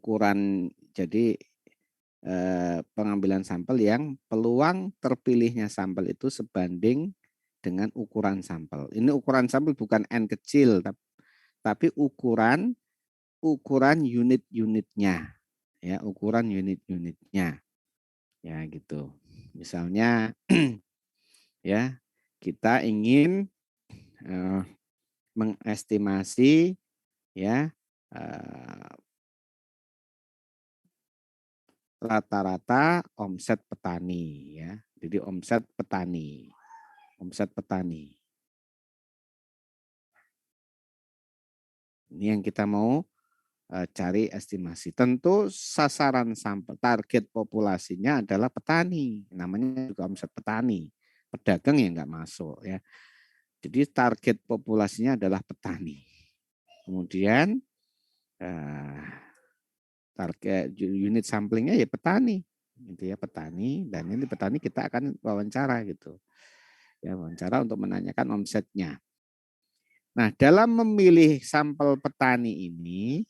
ukuran jadi pengambilan sampel yang peluang terpilihnya sampel itu sebanding dengan ukuran sampel. Ini ukuran sampel bukan N kecil, tapi ukuran unit-unitnya, ya, ukuran unit-unitnya, ya gitu. Misalnya, ya, kita ingin mengestimasi, ya, rata-rata omset petani, ya. Jadi omset petani. Ini yang kita mau cari estimasi. Tentu sasaran sampel, target populasinya adalah petani. Namanya juga omset petani. Pedagang yang nggak masuk, ya. Jadi target populasinya adalah petani. Kemudian target unit samplingnya ya petani, gitu ya, petani. Dan ini petani kita akan wawancara gitu, ya, wawancara untuk menanyakan omsetnya. Nah, dalam memilih sampel petani ini,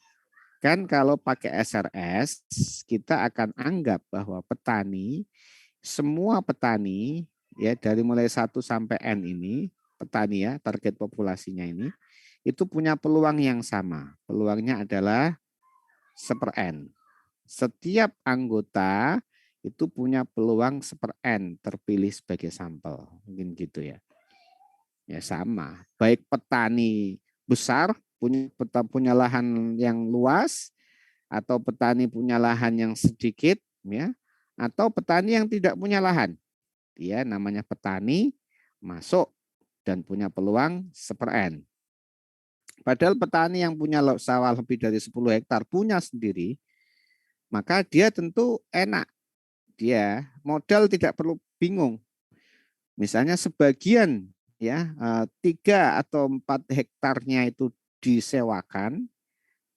kan kalau pakai SRS, kita akan anggap bahwa petani, semua petani, ya, dari mulai 1 sampai N ini, petani, ya, target populasinya ini, itu punya peluang yang sama. Peluangnya adalah 1/N. Setiap anggota itu punya peluang 1/N terpilih sebagai sampel. Mungkin gitu ya. Ya sama. Baik petani besar, punya lahan yang luas, atau petani punya lahan yang sedikit, ya, atau petani yang tidak punya lahan. Dia namanya petani masuk dan punya peluang 1/N. Padahal petani yang punya sawah lebih dari 10 hektar punya sendiri, maka dia tentu enak. Dia modal tidak perlu bingung. Misalnya sebagian, ya, 3 atau 4 hektarnya itu disewakan,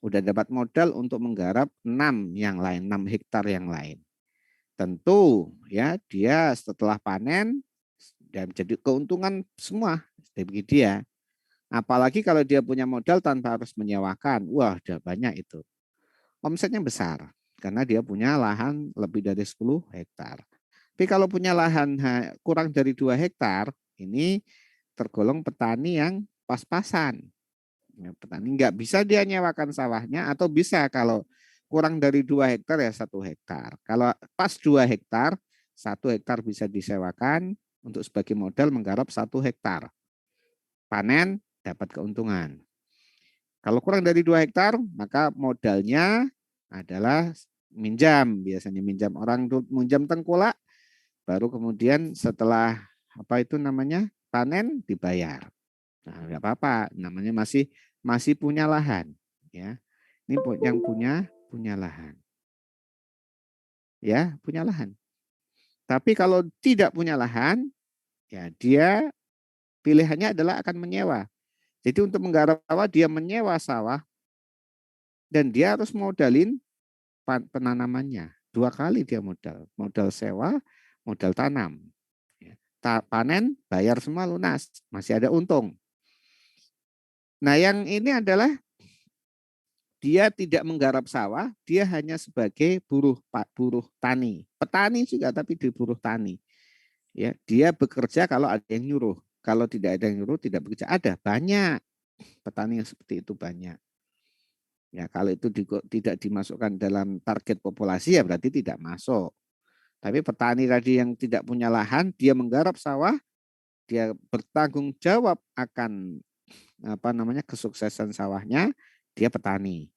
udah dapat modal untuk menggarap 6 yang lain, 6 hektar yang lain. Tentu, ya, dia setelah panen dan jadi keuntungan semua bagi dia. Apalagi kalau dia punya modal tanpa harus menyewakan, wah, udah banyak itu. Omsetnya besar karena dia punya lahan lebih dari 10 hektar. Tapi kalau punya lahan kurang dari 2 hektar, ini tergolong petani yang pas-pasan. Ya, petani nggak bisa dia nyewakan sawahnya, atau bisa kalau kurang dari 2 hektar ya 1 hektar. Kalau pas 2 hektar, 1 hektar bisa disewakan untuk sebagai modal menggarap 1 hektar. Panen dapat keuntungan. Kalau kurang dari 2 hektar, maka modalnya adalah minjam. Biasanya minjam orang, minjam tengkulak, baru kemudian setelah apa itu namanya panen dibayar. Nah, nggak apa-apa, namanya masih punya lahan, ya. Ini yang punya lahan, ya, punya lahan. Tapi kalau tidak punya lahan, ya dia pilihannya adalah akan menyewa. Jadi untuk menggarap sawah dia menyewa sawah dan dia harus modalin penanamannya. 2 kali dia modal sewa, modal tanam. Ya. Panen, bayar semua lunas, masih ada untung. Nah, yang ini adalah dia tidak menggarap sawah, dia hanya sebagai buruh tani. Petani juga tapi di buruh tani. Ya, dia bekerja kalau ada yang nyuruh. Kalau tidak ada yang nyuruh tidak bekerja. Ada banyak petani yang seperti itu, banyak. Ya, kalau itu tidak dimasukkan dalam target populasi ya berarti tidak masuk. Tapi petani tadi yang tidak punya lahan, dia menggarap sawah, dia bertanggung jawab akan kesuksesan sawahnya, dia petani.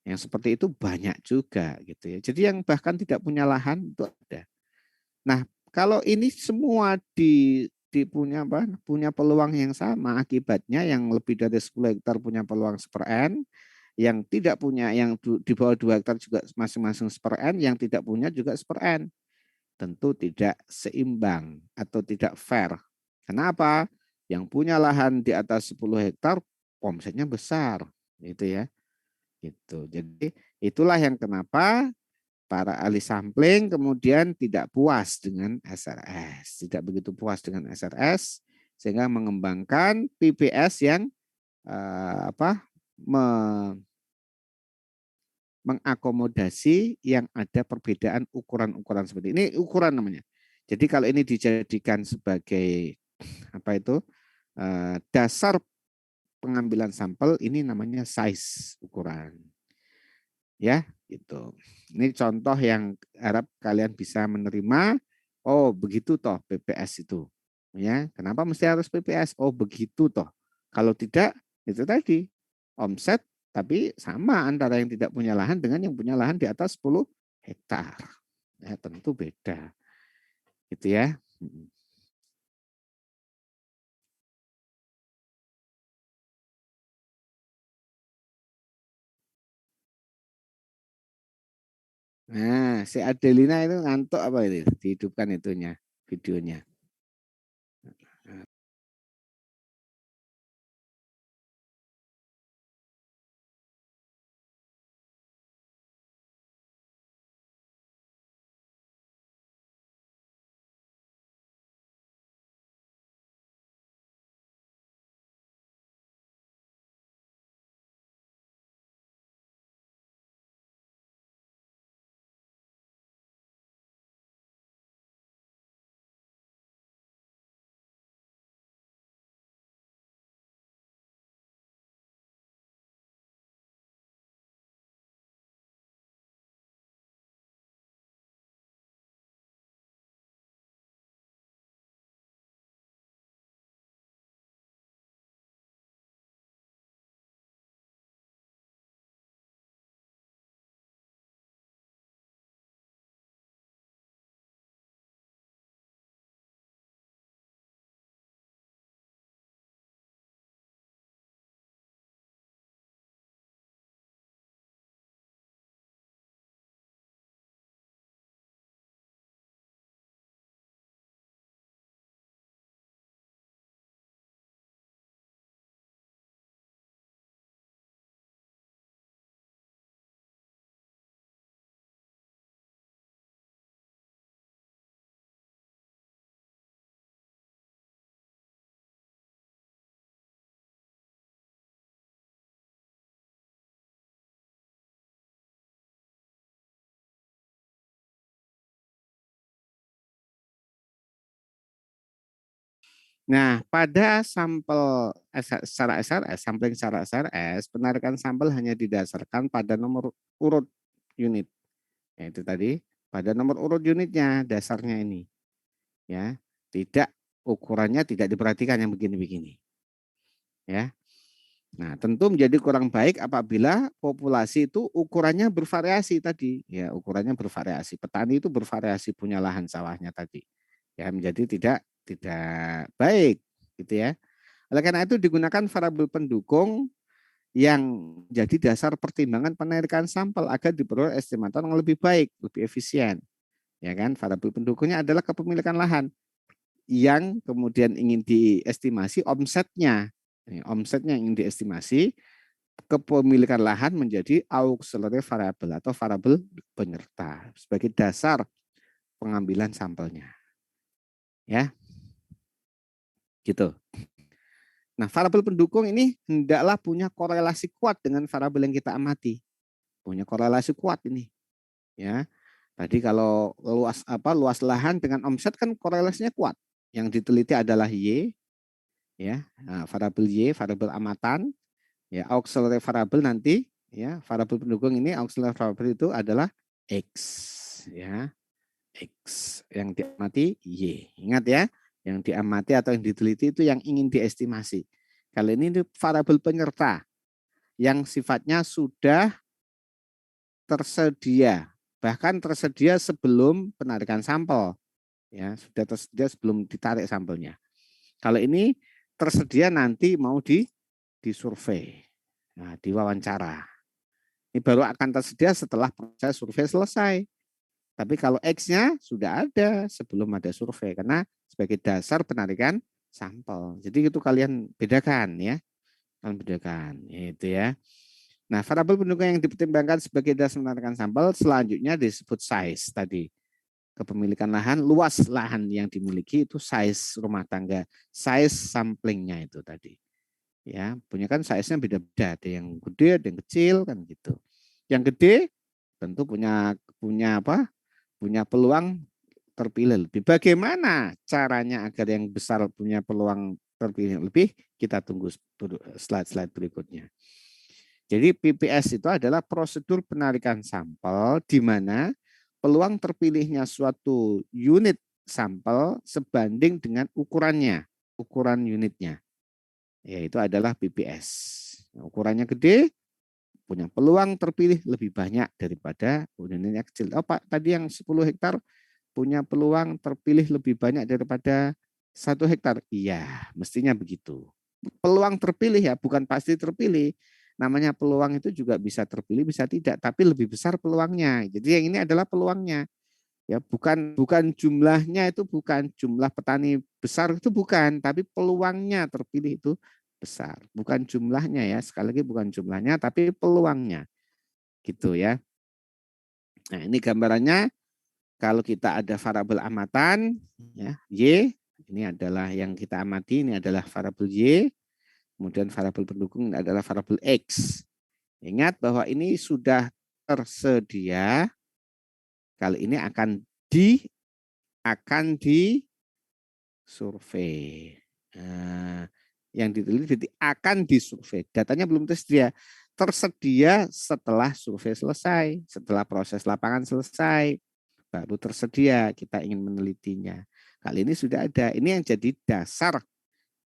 Yang seperti itu banyak juga gitu ya. Jadi yang bahkan tidak punya lahan itu ada. Nah, kalau ini semua punya peluang yang sama, akibatnya yang lebih dari 10 hektar punya peluang 1/N, yang tidak punya, yang di bawah 2 hektar juga masing-masing 1/N, yang tidak punya juga 1/N. Tentu tidak seimbang atau tidak fair. Kenapa? Yang punya lahan di atas 10 hektar omsetnya besar, gitu ya. Gitu. Jadi itulah yang kenapa para ahli sampling kemudian tidak puas dengan SRS, tidak begitu puas dengan SRS, sehingga mengembangkan PPS yang mengakomodasi yang ada perbedaan ukuran-ukuran seperti ini. Ukuran namanya. Jadi kalau ini dijadikan sebagai apa itu dasar pengambilan sampel, ini namanya size ukuran. Ya, gitu. Ini contoh yang harap kalian bisa menerima. Oh, begitu toh PPS itu. Ya, kenapa mesti harus PPS? Oh, begitu toh. Kalau tidak, itu tadi omset tapi sama antara yang tidak punya lahan dengan yang punya lahan di atas 10 hektar. Ya, tentu beda. Gitu ya. Nah, si Adelina itu ngantuk apa itu? Dihidupkan itunya, videonya. Nah, pada sampel secara SRS, sampling secara SRS, penarikan sampel hanya didasarkan pada nomor urut unit. Yaitu tadi, pada nomor urut unitnya dasarnya ini. Ya, tidak ukurannya tidak diperhatikan yang begini-begini. Ya. Nah, tentu menjadi kurang baik apabila populasi itu ukurannya bervariasi tadi. Ya, ukurannya bervariasi. Petani itu bervariasi punya lahan sawahnya tadi. Ya, menjadi tidak baik gitu ya. Oleh karena itu digunakan variabel pendukung yang jadi dasar pertimbangan penarikan sampel agar diperoleh estimator yang lebih baik, lebih efisien. Ya kan, variabel pendukungnya adalah kepemilikan lahan yang kemudian ingin diestimasi omsetnya. Omsetnya yang ingin diestimasi, kepemilikan lahan menjadi auxiliary variable atau variabel penyerta sebagai dasar pengambilan sampelnya. Ya, gitu. Nah, variabel pendukung ini hendaklah punya korelasi kuat dengan variabel yang kita amati. Punya korelasi kuat ini, ya. Tadi kalau luas lahan dengan omset kan korelasinya kuat. Yang diteliti adalah Y, ya, nah, variabel Y, variabel amatan, ya, auxiliary variable nanti, ya, variabel pendukung ini auxiliary variable itu adalah X, ya, X yang diamati Y. Ingat ya, yang diamati atau yang diteliti itu yang ingin diestimasi. Kali ini variabel penyerta yang sifatnya sudah tersedia, bahkan tersedia sebelum penarikan sampel, ya, sudah tersedia sebelum ditarik sampelnya. Kalau ini tersedia nanti mau disurvei, nah, diwawancara. Ini baru akan tersedia setelah proses survei selesai. Tapi kalau X-nya sudah ada sebelum ada survei, karena sebagai dasar penarikan sampel. Jadi itu kalian bedakan ya, kalian bedakan itu ya. Nah, variabel pendukung yang dipertimbangkan sebagai dasar menentukan sampel selanjutnya disebut size tadi. Kepemilikan lahan, luas lahan yang dimiliki itu size rumah tangga, size samplingnya itu tadi. Ya, punya kan size-nya beda-beda, ada yang gede, ada yang kecil kan gitu. Yang gede tentu punya apa? Punya peluang terpilih lebih. Bagaimana caranya agar yang besar punya peluang terpilih lebih? Kita tunggu slide-slide berikutnya. Jadi PPS itu adalah prosedur penarikan sampel di mana peluang terpilihnya suatu unit sampel sebanding dengan ukurannya, ukuran unitnya, yaitu adalah PPS. Ukurannya gede, punya peluang terpilih lebih banyak daripada unitnya kecil. Oh Pak, tadi yang 10 hektar punya peluang terpilih lebih banyak daripada 1 hektar. Iya, mestinya begitu. Peluang terpilih ya, bukan pasti terpilih. Namanya peluang itu juga bisa terpilih, bisa tidak, tapi lebih besar peluangnya. Jadi yang ini adalah peluangnya. Ya, bukan jumlahnya, itu bukan jumlah petani besar, itu bukan, tapi peluangnya terpilih itu besar. Bukan jumlahnya ya, sekali lagi bukan jumlahnya, tapi peluangnya. Gitu ya. Nah, ini gambarannya. Kalau kita ada variabel amatan, ya, Y, ini adalah yang kita amati, ini adalah variabel Y, kemudian variabel pendukung ini adalah variabel X. Ingat bahwa ini sudah tersedia, kali ini akan disurvei. Nah, yang diteliti akan disurvei. Datanya belum tersedia. Tersedia setelah survei selesai, setelah proses lapangan selesai. Baru tersedia kita ingin menelitinya. Kali ini sudah ada. Ini yang jadi dasar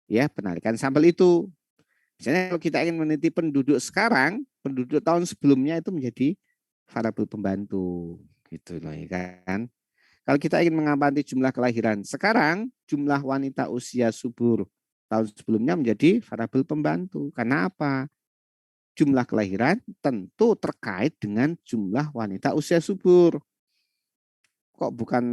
ya penarikan sampel itu. Misalnya kalau kita ingin meneliti penduduk sekarang, penduduk tahun sebelumnya itu menjadi variabel pembantu gitu loh ya kan. Kalau kita ingin mengamati jumlah kelahiran sekarang, jumlah wanita usia subur tahun sebelumnya menjadi variabel pembantu. Karena apa? Jumlah kelahiran tentu terkait dengan jumlah wanita usia subur. Kok bukan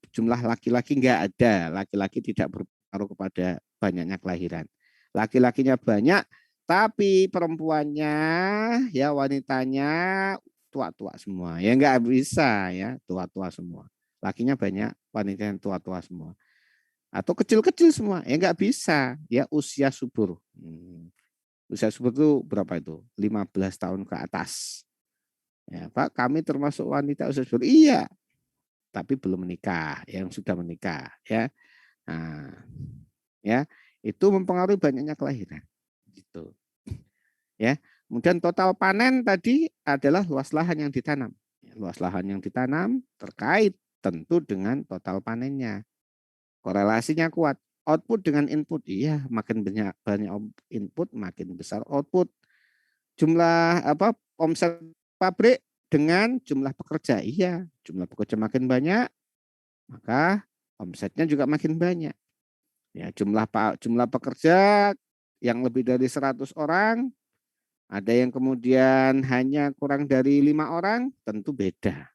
jumlah laki-laki? Enggak ada. Laki-laki tidak berpengaruh kepada banyaknya kelahiran. Laki-lakinya banyak, tapi perempuannya, ya wanitanya tua-tua semua. Ya enggak bisa ya, tua-tua semua. Lakinya banyak, wanita yang tua-tua semua. Atau kecil-kecil semua. Ya enggak bisa. Ya usia subur. Usia subur itu berapa itu? 15 tahun ke atas. Ya, Pak, kami termasuk wanita usia subur. Iya, tapi belum menikah, yang sudah menikah ya. Nah, ya, itu mempengaruhi banyaknya kelahiran gitu. Ya. Kemudian total panen tadi adalah luas lahan yang ditanam. Luas lahan yang ditanam terkait tentu dengan total panennya. Korelasinya kuat. Output dengan input, iya, makin banyak input makin besar output. Jumlah omset pabrik dengan jumlah pekerja, iya, jumlah pekerja makin banyak, maka omsetnya juga makin banyak. Ya, jumlah pekerja yang lebih dari 100 orang, ada yang kemudian hanya kurang dari 5 orang, tentu beda.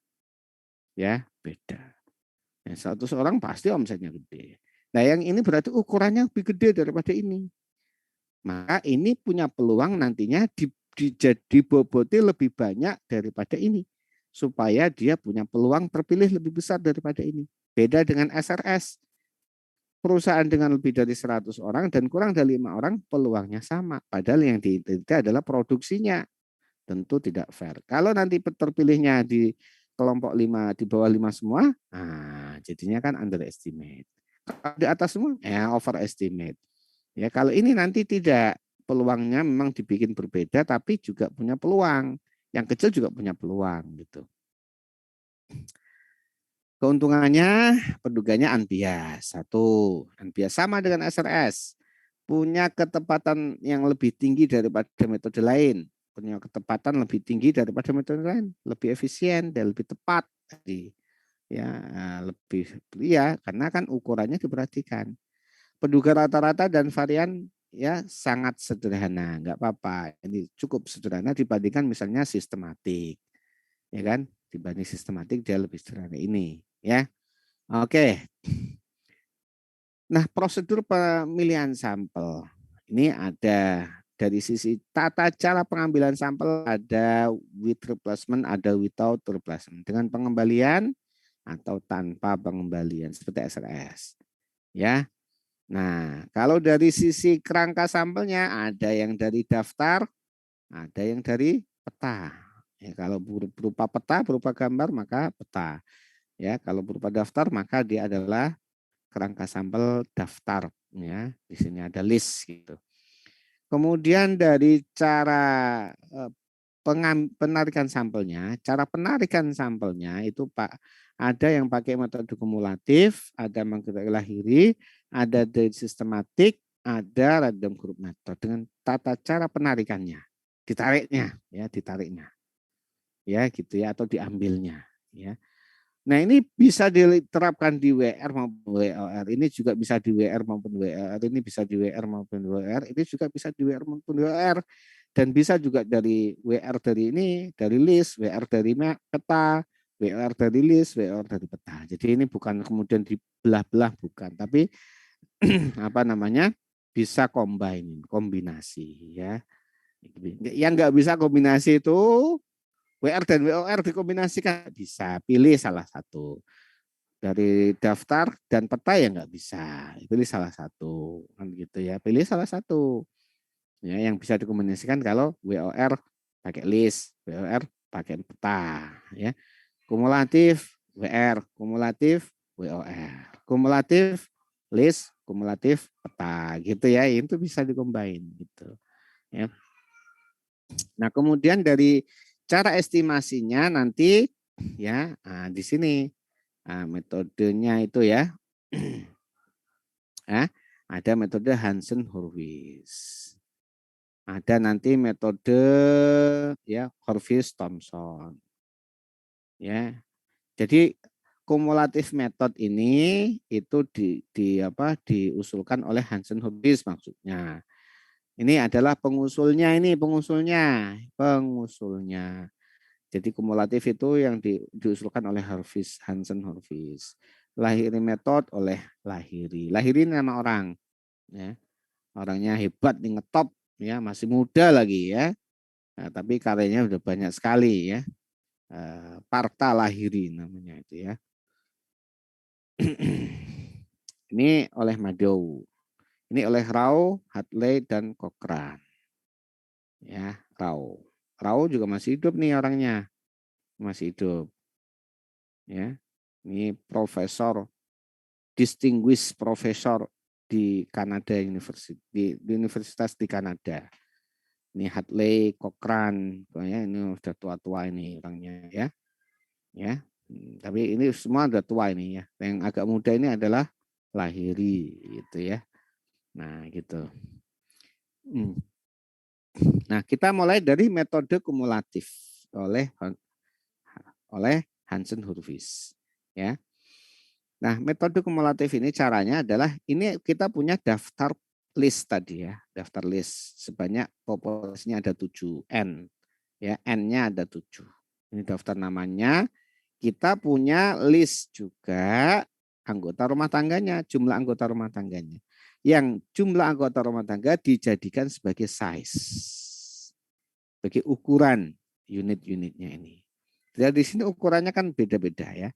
Ya, beda. Ya, 100 orang pasti omsetnya gede. Nah, yang ini berarti ukurannya lebih gede daripada ini. Maka ini punya peluang nantinya diboboti lebih banyak daripada ini. Supaya dia punya peluang terpilih lebih besar daripada ini. Beda dengan SRS. Perusahaan dengan lebih dari 100 orang dan kurang dari 5 orang peluangnya sama. Padahal yang diteliti adalah produksinya. Tentu tidak fair. Kalau nanti terpilihnya di kelompok 5 di bawah 5 semua, nah jadinya kan underestimate. Kalau di atas semua, ya overestimate. Ya kalau ini nanti tidak, peluangnya memang dibikin berbeda tapi juga punya peluang. Yang kecil juga punya peluang gitu. Keuntungannya, pendugaannya unbiased. Satu, unbiased sama dengan SRS. Punya ketepatan yang lebih tinggi daripada metode lain. Punya ketepatan lebih tinggi daripada metode lain. Lebih efisien dan lebih tepat. Ya, lebih, ya, karena kan ukurannya diperhatikan. Penduga rata-rata dan varian ya sangat sederhana. Enggak apa-apa. Ini cukup sederhana dibandingkan misalnya sistematik. Ya kan? Dibanding sistematik dia lebih sederhana ini. Ya, oke. Nah, prosedur pemilihan sampel ini ada dari sisi tata cara pengambilan sampel, ada with replacement, ada without replacement, dengan pengembalian atau tanpa pengembalian seperti SRS. Ya. Nah, kalau dari sisi kerangka sampelnya ada yang dari daftar, ada yang dari peta. Ya, kalau berupa peta, berupa gambar, maka peta. Ya, kalau berupa daftar, maka dia adalah kerangka sampel daftar. Ya, di sini ada list gitu. Kemudian dari cara penarikan sampelnya, cara penarikan sampelnya itu Pak ada yang pakai metode kumulatif, ada metode lahiri, ada dari sistematik, ada random group method dengan tata cara penarikannya, ditariknya, ya gitu ya atau diambilnya, ya. Nah ini bisa diterapkan di WR maupun WOR. Ini juga bisa di WR maupun WOR. Ini bisa di WR maupun WOR. Ini juga bisa di WR maupun WOR. Dan bisa juga dari WR dari ini, dari list, WR dari peta, WOR dari list, WOR dari peta. Jadi ini bukan kemudian dibelah-belah, bukan. Tapi apa namanya bisa kombinasi ya. Yang nggak bisa kombinasi itu WR dan WOR dikombinasikan bisa pilih salah satu dari daftar dan peta ya nggak bisa pilih salah satu kan gitu ya pilih salah satu ya yang bisa dikombinasikan kalau WOR pakai list WOR pakai peta ya kumulatif WR kumulatif WOR kumulatif list kumulatif peta gitu ya itu bisa dikombin gitu ya. Nah kemudian dari cara estimasinya nanti ya di sini metodenya itu ya ada metode Hansen-Horowitz. Ada nanti metode ya Horowitz-Thomson. Ya. Jadi kumulatif method ini itu diusulkan oleh Hansen-Horowitz maksudnya. Ini adalah pengusulnya. Jadi kumulatif itu yang diusulkan oleh Hansen-Horowitz. Lahiri metode oleh Lahiri. Lahiri ini nama orang, ya. Orangnya hebat nih ngetop, ya masih muda lagi ya. Nah, tapi karyanya udah banyak sekali ya. Parta Lahiri namanya itu ya. Ini oleh Madow. Ini oleh Rao, Hadley dan Cochrane. Ya, Rao. Rao juga masih hidup nih orangnya. Masih hidup. Ya. Ini profesor distinguished profesor di Kanada University di universitas di Kanada. Ini Hadley, Cochrane, ya ini sudah tua-tua ini orangnya ya. Ya. Tapi ini semua sudah tua ini ya. Yang agak muda ini adalah Lahiri gitu ya. Nah, gitu. Nah, kita mulai dari metode kumulatif oleh Hansen-Horowitz ya. Nah, metode kumulatif ini caranya adalah ini kita punya daftar list tadi ya, daftar list sebanyak populasinya ada 7 N. Ya, N-nya ada 7. Ini daftar namanya. Kita punya list juga anggota rumah tangganya, jumlah anggota rumah tangganya. Yang jumlah anggota rumah tangga dijadikan sebagai size. Sebagai ukuran unit-unitnya ini. Jadi di sini ukurannya kan beda-beda ya.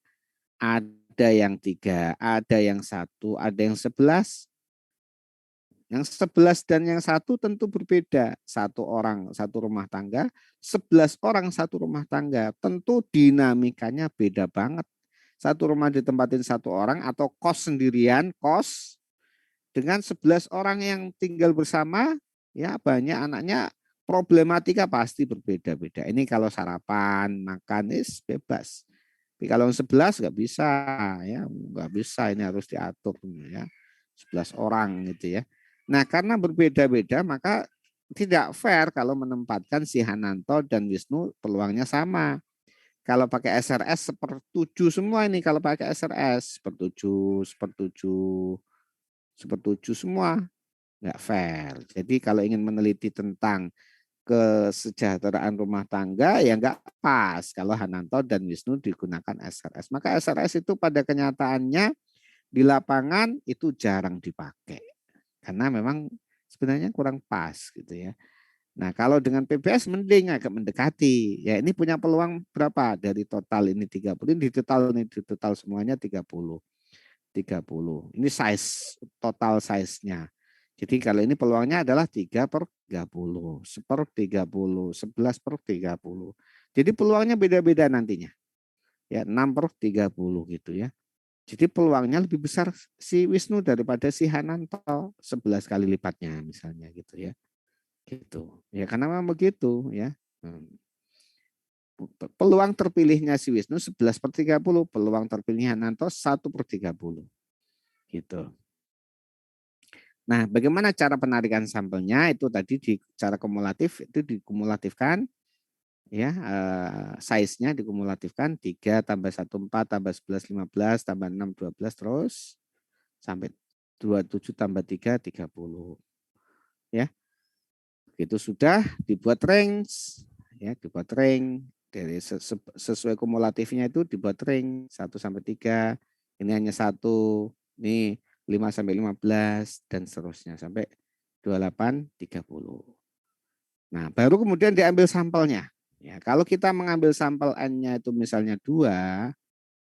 Ada yang 3, ada yang 1, ada yang 11. Yang 11 dan yang 1 tentu berbeda. 1 orang, 1 rumah tangga, 11 orang, 1 rumah tangga. Tentu dinamikanya beda banget. 1 rumah ditempatin 1 orang atau kos sendirian, kos dengan 11 orang yang tinggal bersama, ya banyak anaknya problematika pasti berbeda-beda. Ini kalau sarapan, makan, bebas. Tapi kalau 11 nggak bisa, ya nggak bisa. Ini harus diatur, ya 11 orang gitu ya. Nah karena berbeda-beda maka tidak fair kalau menempatkan si Hananto dan Wisnu peluangnya sama. Kalau pakai SRS sepertujuh semua ini kalau pakai SRS sepertujuh semua nggak fair. Jadi kalau ingin meneliti tentang kesejahteraan rumah tangga ya nggak pas kalau Hananto dan Wisnu digunakan SRS. Maka SRS itu pada kenyataannya di lapangan itu jarang dipakai karena memang sebenarnya kurang pas gitu ya. Nah kalau dengan PBS mending agak mendekati. Ya ini punya peluang berapa dari total ini 30. Ini di total semuanya 30. Ini size total size-nya. Jadi kalau ini peluangnya adalah 3/30, 1/30, 11/30. Jadi peluangnya beda-beda nantinya. Ya, 6/30 gitu ya. Jadi peluangnya lebih besar si Wisnu daripada si Hananto, 11 kali lipatnya misalnya gitu ya. Gitu. Ya karena memang begitu ya. Peluang terpilihnya si Wisnu 11/30, peluang terpilihnya Hananto 1/30. Gitu. Nah, bagaimana cara penarikan sampelnya? Itu tadi di cara kumulatif itu dikumulatifkan ya, size-nya dikumulatifkan 3 tambah 1 4 tambah 11 15 tambah 6 12 terus sampai 27 tambah 3 30 ya. Itu sudah dibuat range ya, dibuat range dari sesuai kumulatifnya itu dibuat range 1 sampai 3. Ini hanya 1, ini 5 sampai 15 dan seterusnya sampai 28 30. Nah, baru kemudian diambil sampelnya. Ya, kalau kita mengambil sampel N-nya itu misalnya 2,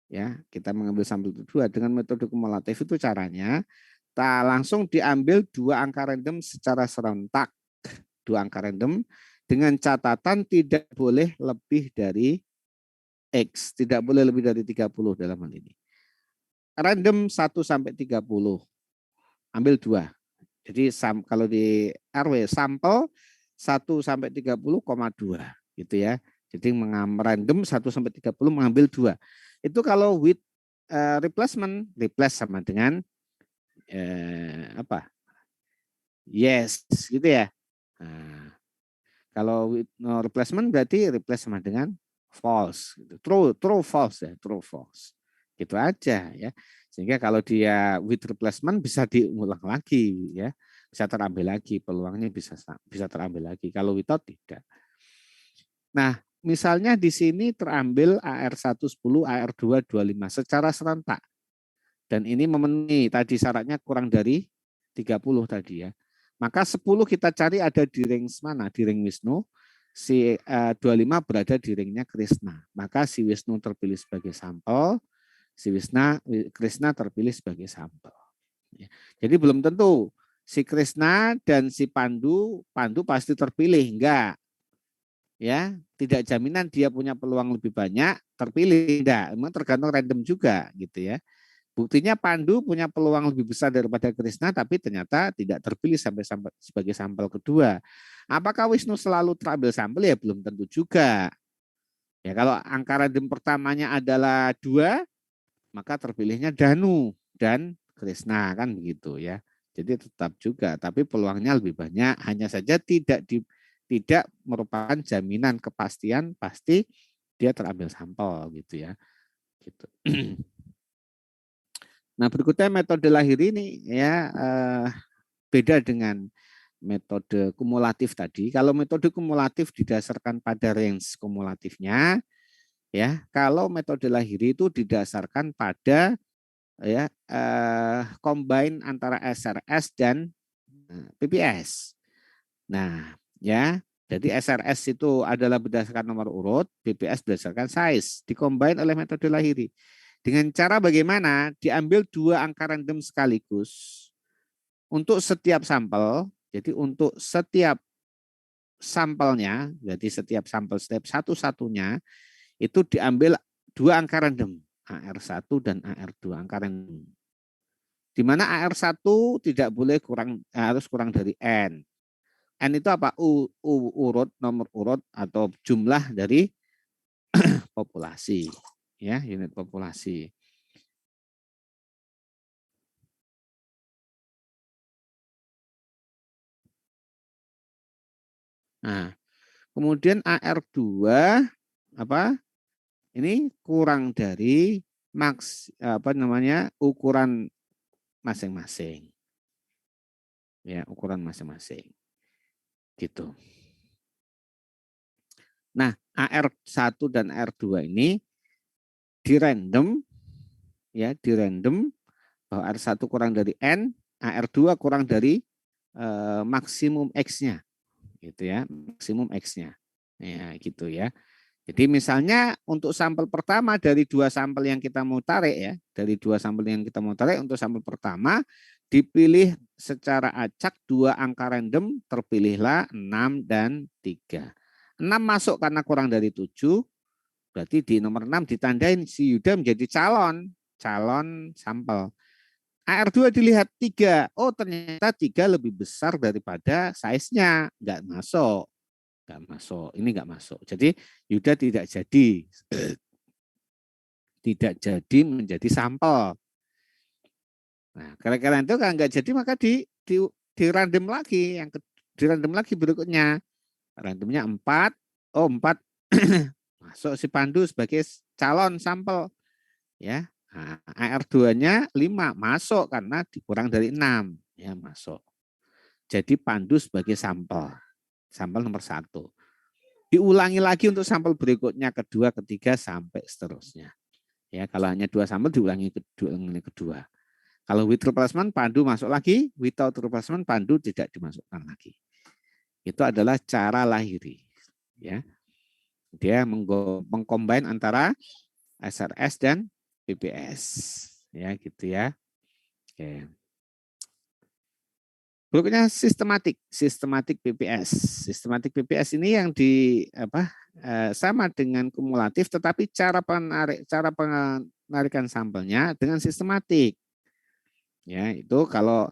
ya, kita mengambil sampel itu 2 dengan metode kumulatif itu caranya langsung diambil 2 angka random secara serentak. 2 angka random dengan catatan tidak boleh lebih dari X, tidak boleh lebih dari 30 dalam hal ini. Random 1 sampai 30. Ambil 2. Jadi kalau di RW sampel 1 sampai 30,2 gitu ya. Jadi random 1 sampai 30 mengambil 2. Itu kalau with replacement, replace sama dengan apa? Yes, gitu ya. Nah, kalau with no replacement berarti replace sama dengan false. Gitu. True, false ya, true, false. Gitu aja ya. Sehingga kalau dia with replacement bisa diulang lagi ya, bisa terambil lagi, peluangnya bisa terambil lagi. Kalau without tidak. Nah, misalnya di sini terambil AR110, AR2 25 secara serentak. Dan ini memenuhi tadi syaratnya kurang dari 30 tadi ya. Maka 10 kita cari ada di range mana? Di range Wisnu. Si 25 berada di ringnya Krishna. Maka si Wisnu terpilih sebagai sampel, si Krishna terpilih sebagai sampel. Jadi belum tentu si Krishna dan si Pandu pasti terpilih, enggak. Ya, tidak jaminan dia punya peluang lebih banyak terpilih, enggak. Memang tergantung random juga gitu ya. Buktinya Pandu punya peluang lebih besar daripada Krishna, tapi ternyata tidak terpilih sampai sebagai sampel kedua. Apakah Wisnu selalu terambil sampel? Ya belum tentu juga. Ya kalau angka random pertamanya adalah 2, maka terpilihnya Danu dan Krishna kan begitu ya. Jadi tetap juga, tapi peluangnya lebih banyak. Hanya saja tidak merupakan jaminan kepastian pasti dia terambil sampel gitu ya. Gitu. Nah, berikutnya metode lahir ini ya beda dengan metode kumulatif tadi. Kalau metode kumulatif didasarkan pada range kumulatifnya, ya. Kalau metode lahir itu didasarkan pada ya combine antara SRS dan PPS. Nah, ya. Jadi SRS itu adalah berdasarkan nomor urut, PPS berdasarkan size, dikombine oleh metode lahiri. Dengan cara bagaimana? Diambil 2 angka random sekaligus untuk setiap sampel. Jadi untuk setiap sampelnya, jadi setiap sampel step satu-satunya itu diambil 2 angka random, AR1 dan AR2 angka random. Di mana AR1 tidak boleh harus kurang dari N. N itu apa? Urut, nomor urut atau jumlah dari populasi, ya, unit populasi. Nah, kemudian AR2 apa? Ini kurang dari ukuran masing-masing. Ya, ukuran masing-masing. Gitu. Nah, AR1 dan AR2 ini di random bahwa AR1 kurang dari N, AR2 kurang dari maksimum X-nya. Gitu ya, maksimum X-nya. Ya, gitu ya. Jadi misalnya untuk sampel pertama dari 2 sampel yang kita mau tarik ya, dari 2 sampel yang kita mau tarik untuk sampel pertama dipilih secara acak 2 angka random, terpilihlah 6 dan 3. 6 masuk karena kurang dari 7, berarti di nomor 6 ditandain si Yuda menjadi calon sampel. AR2 dilihat 3. Oh, ternyata 3 lebih besar daripada size-nya. Enggak masuk. Enggak masuk. Ini enggak masuk. Jadi Yuda tidak jadi menjadi sampel. Nah, karena itu kalau enggak jadi maka di random lagi, di random lagi berikutnya. Randomnya 4. Oh, 4 masuk si Pandu sebagai calon sampel. Ya. Nah, AR2-nya 5 masuk karena dikurang dari 6, ya masuk. Jadi Pandu sebagai sampel nomor 1. Diulangi lagi untuk sampel berikutnya, kedua, ketiga sampai seterusnya. Ya, kalau hanya 2 sampel diulangi kedua. Kalau with replacement Pandu masuk lagi, without replacement Pandu tidak dimasukkan lagi. Itu adalah cara lahiri. Ya. Dia mengcombine antara SRS dan PPS. Ya, gitu ya. Oke. Berikutnya sistematik PPS. Sistematik PPS ini yang sama dengan kumulatif, tetapi cara penarikan sampelnya dengan sistematik. Ya, itu kalau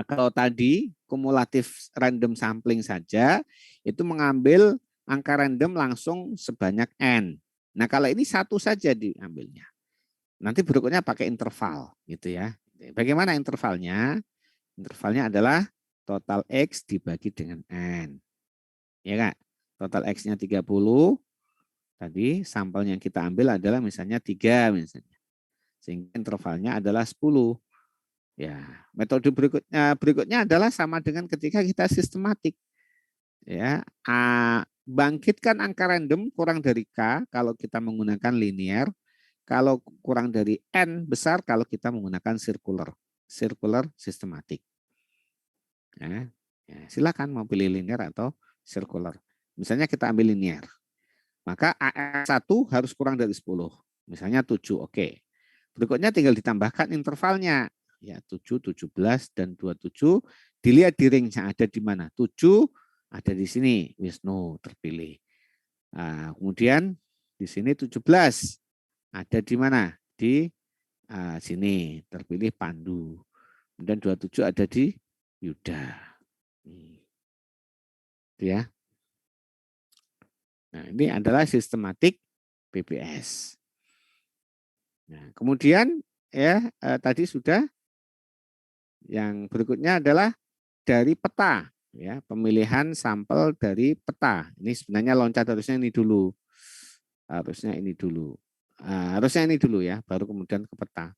kalau tadi kumulatif random sampling saja itu mengambil angka random langsung sebanyak n. Nah, kalau ini satu saja diambilnya. Nanti berikutnya pakai interval gitu ya. Bagaimana intervalnya? Intervalnya adalah total X dibagi dengan N. Ya Kak? Total X-nya 30. Tadi sampel yang kita ambil adalah misalnya 3 misalnya. Sehingga intervalnya adalah 10. Ya, metode berikutnya adalah sama dengan ketika kita sistematik. Ya, bangkitkan angka random kurang dari K kalau kita menggunakan linear, kalau kurang dari N besar kalau kita menggunakan circular sistematik. Ya, silakan mau pilih linear atau circular. Misalnya kita ambil linear, maka AR1 harus kurang dari 10. Misalnya 7, oke. Berikutnya tinggal ditambahkan intervalnya. Ya, 7, 17, dan 27. Dilihat di ring-nya ada di mana. 7 ada di sini, Wisnu terpilih. Nah, kemudian di sini 17 ada di mana? Di sini terpilih Pandu. Kemudian 27 ada di Yuda. Ya. Nah, ini adalah sistematik PPS. Nah, kemudian tadi sudah yang berikutnya adalah dari peta, ya, pemilihan sampel dari peta. Ini sebenarnya loncat harusnya ini dulu. Harusnya ini dulu ya, baru kemudian ke peta.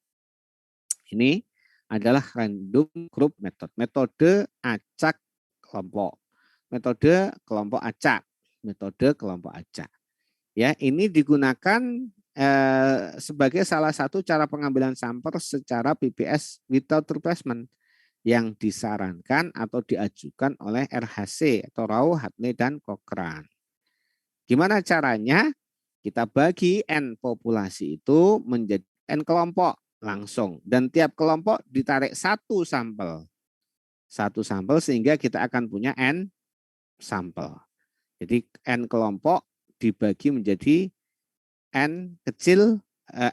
Ini adalah random group method, metode acak kelompok. Metode kelompok acak, Ya, ini digunakan sebagai salah satu cara pengambilan sampel secara PPS without replacement yang disarankan atau diajukan oleh RHC atau Rao, Hartley, dan Cochrane. Gimana caranya? Kita bagi N populasi itu menjadi N kelompok langsung. Dan tiap kelompok ditarik satu sampel. Satu sampel sehingga kita akan punya N sampel. Jadi N kelompok dibagi menjadi N kecil,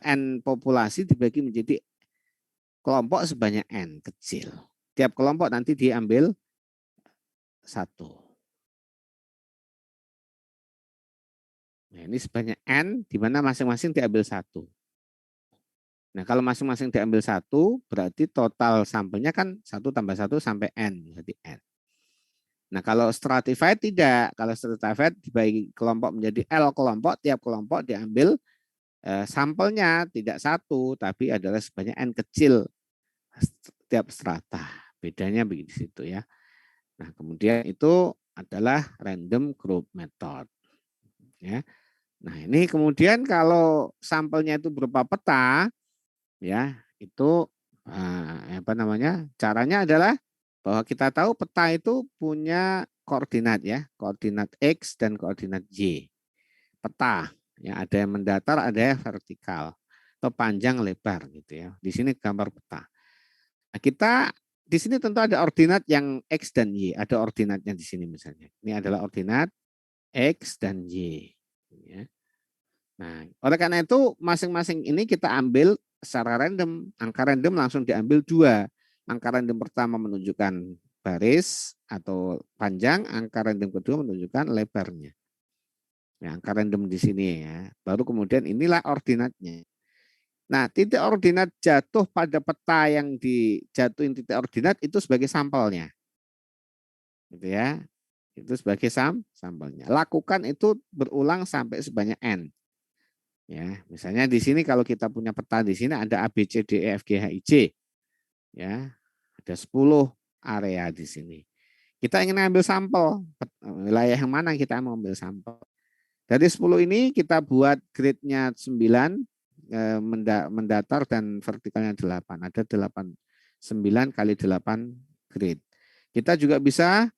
N populasi dibagi menjadi kelompok sebanyak N kecil. Tiap kelompok nanti diambil satu. Nah, ini sebanyak N, di mana masing-masing diambil satu. Nah, kalau masing-masing diambil satu, berarti total sampelnya kan 1 tambah 1 sampai N. Berarti N. Nah, kalau stratified tidak. Kalau stratified dibagi kelompok menjadi L kelompok, tiap kelompok diambil sampelnya tidak satu, tapi adalah sebanyak N kecil setiap strata. Bedanya begitu situ ya. Nah, kemudian itu adalah random group method. Ya. Nah, ini kemudian kalau sampelnya itu berupa peta, ya itu caranya adalah bahwa kita tahu peta itu punya koordinat ya, koordinat X dan koordinat Y. Peta, ya ada yang mendatar, ada yang vertikal atau panjang lebar gitu ya. Di sini gambar peta. Nah, kita di sini tentu ada ordinat yang X dan Y. Ada ordinatnya di sini misalnya. Ini adalah ordinat X dan Y. Ya. Nah, oleh karena itu masing-masing ini kita ambil secara random. Angka random langsung diambil dua. Angka random pertama menunjukkan baris atau panjang, angka random kedua menunjukkan lebarnya. Ya, angka random di sini ya. Baru kemudian inilah ordinatnya. Nah, titik ordinat jatuh pada peta yang dijatuhin titik ordinat itu sebagai sampelnya. Gitu ya. Itu sebagai sampelnya. Lakukan itu berulang sampai sebanyak n. Ya, misalnya di sini kalau kita punya peta di sini ada A B C D E F G H I J. Ya, ada 10 area di sini. Kita ingin ambil sampel, wilayah yang mana kita mau ambil sampel. Dari 10 ini kita buat grid-nya 9, mendatar dan vertikalnya 8. Ada 8, 9 kali 8 grid. Kita juga bisa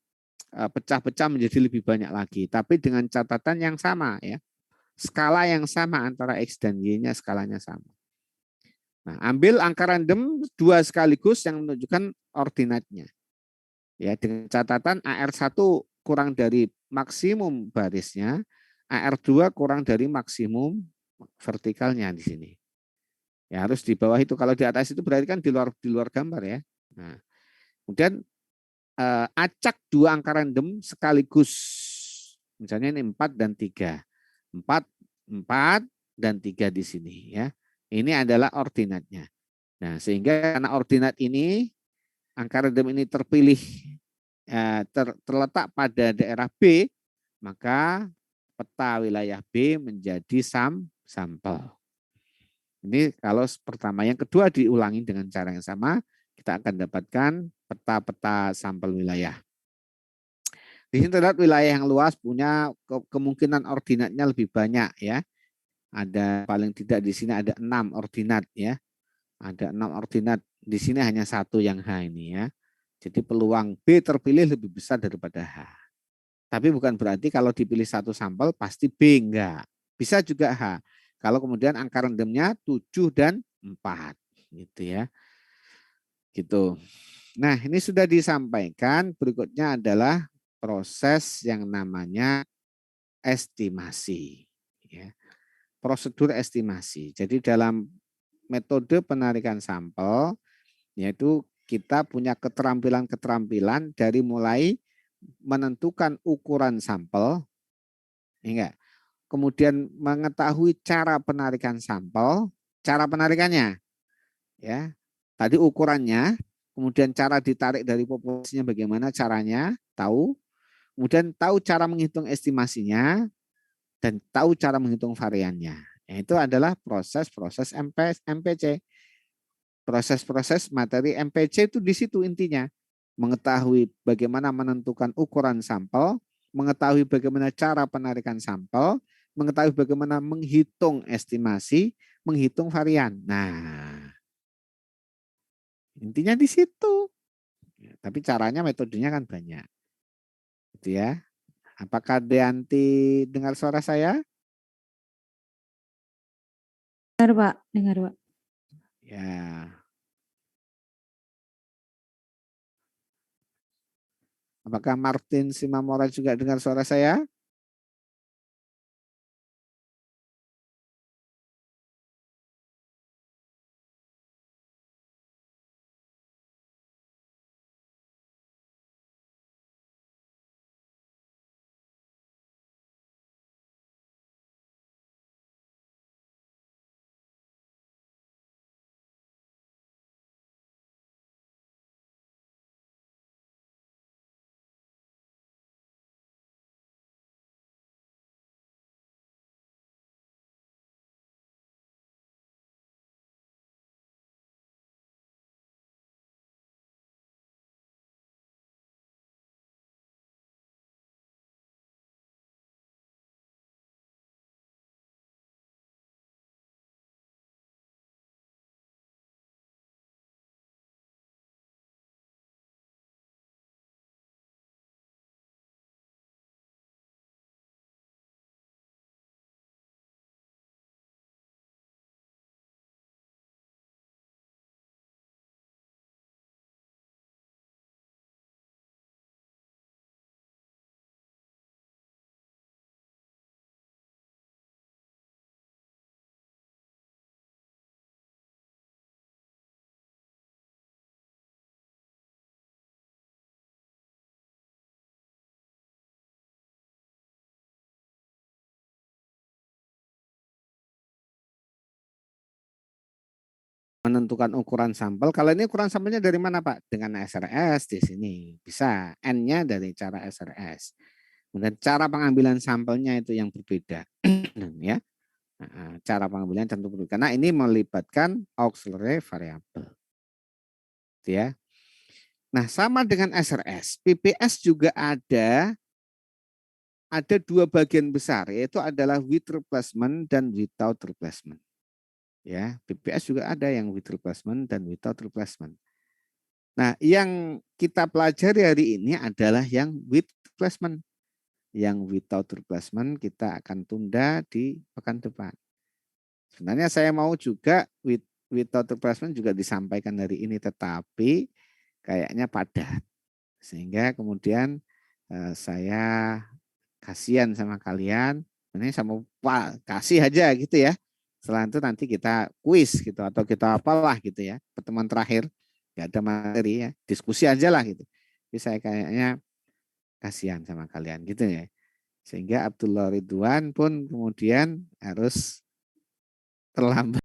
pecah-pecah menjadi lebih banyak lagi, tapi dengan catatan yang sama ya. Skala yang sama antara X dan Y-nya skalanya sama. Nah, ambil angka random 2 sekaligus yang menunjukkan ordinatnya. Ya, dengan catatan AR1 kurang dari maksimum barisnya, AR2 kurang dari maksimum vertikalnya di sini. Ya, harus di bawah itu. Kalau di atas itu berarti kan di luar gambar ya. Nah, kemudian acak 2 angka random sekaligus. Misalnya ini 4 dan 3. 4, 4 dan 3 di sini ya. Ini adalah ordinatnya. Nah, sehingga karena ordinat ini angka random ini terpilih terletak pada daerah B, maka peta wilayah B menjadi sampel. Ini kalau pertama. Yang kedua diulangi dengan cara yang sama, kita akan dapatkan peta-peta sampel wilayah. Di sini terlihat wilayah yang luas punya kemungkinan ordinatnya lebih banyak ya. Ada paling tidak di sini ada 6 ordinat ya. Ada 6 ordinat. Di sini hanya 1 yang H ini ya. Jadi peluang B terpilih lebih besar daripada H. Tapi bukan berarti kalau dipilih satu sampel pasti B enggak. Bisa juga H. Kalau kemudian angka randomnya 7 dan 4 gitu ya. Gitu. Nah, ini sudah disampaikan, berikutnya adalah proses yang namanya estimasi ya. Prosedur estimasi. Jadi dalam metode penarikan sampel yaitu kita punya keterampilan-keterampilan dari mulai menentukan ukuran sampel, enggak. Kemudian mengetahui cara penarikan sampel, cara penarikannya, ya. Tadi ukurannya, kemudian cara ditarik dari populasinya bagaimana caranya, tahu. Kemudian tahu cara menghitung estimasinya dan tahu cara menghitung variannya. Itu adalah proses-proses MPC. Proses-proses materi MPC itu di situ intinya. Mengetahui bagaimana menentukan ukuran sampel, mengetahui bagaimana cara penarikan sampel, mengetahui bagaimana menghitung estimasi, menghitung varian. Nah, intinya di situ. Tapi caranya, metodenya kan banyak. Gitu ya. Apakah Deanti dengar suara saya? Dengar, Pak. Dengar, Pak. Ya. Apakah Martin Simamora juga dengar suara saya? menentukan ukuran sampel. Kalau ini ukuran sampelnya dari mana, Pak? Dengan SRS di sini. Bisa. N-nya dari cara SRS. Kemudian cara pengambilan sampelnya itu yang berbeda. Ya. Nah, cara pengambilan tentu berbeda. Karena ini melibatkan auxiliary variable. Ya. Nah, sama dengan SRS. PPS juga ada dua bagian besar, yaitu adalah with replacement dan without replacement. Ya, PPS juga ada yang with replacement dan without replacement. Nah, yang kita pelajari hari ini adalah yang with replacement. Yang without replacement kita akan tunda di pekan depan. Sebenarnya saya mau juga without replacement juga disampaikan hari ini, tetapi kayaknya padat. Sehingga kemudian saya kasihan sama kalian, ini sama Pak kasih aja gitu ya. Setelah itu nanti kita kuis gitu atau kita apalah gitu ya. Pertemuan terakhir nggak ada materi ya, diskusi aja lah gitu. Jadi saya kayaknya kasihan sama kalian gitu ya. Sehingga Abdullah Ridwan pun kemudian harus terlambat.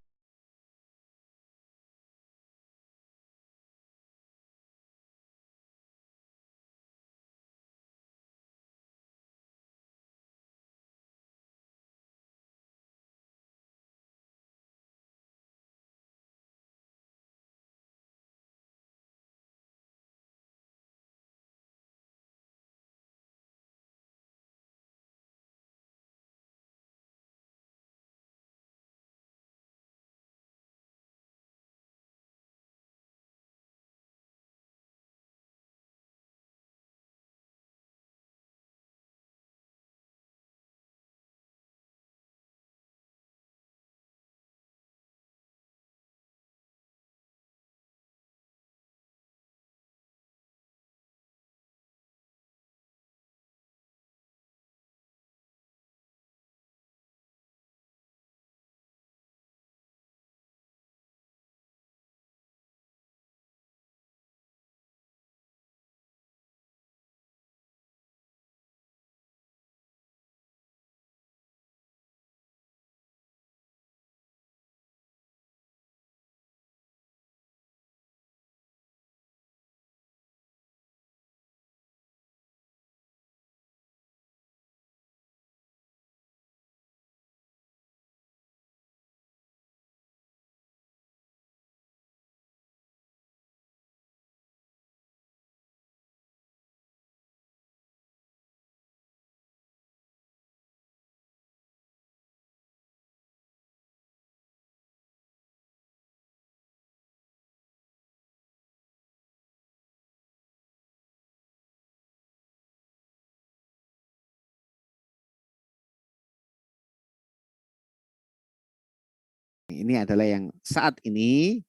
Ini adalah yang saat ini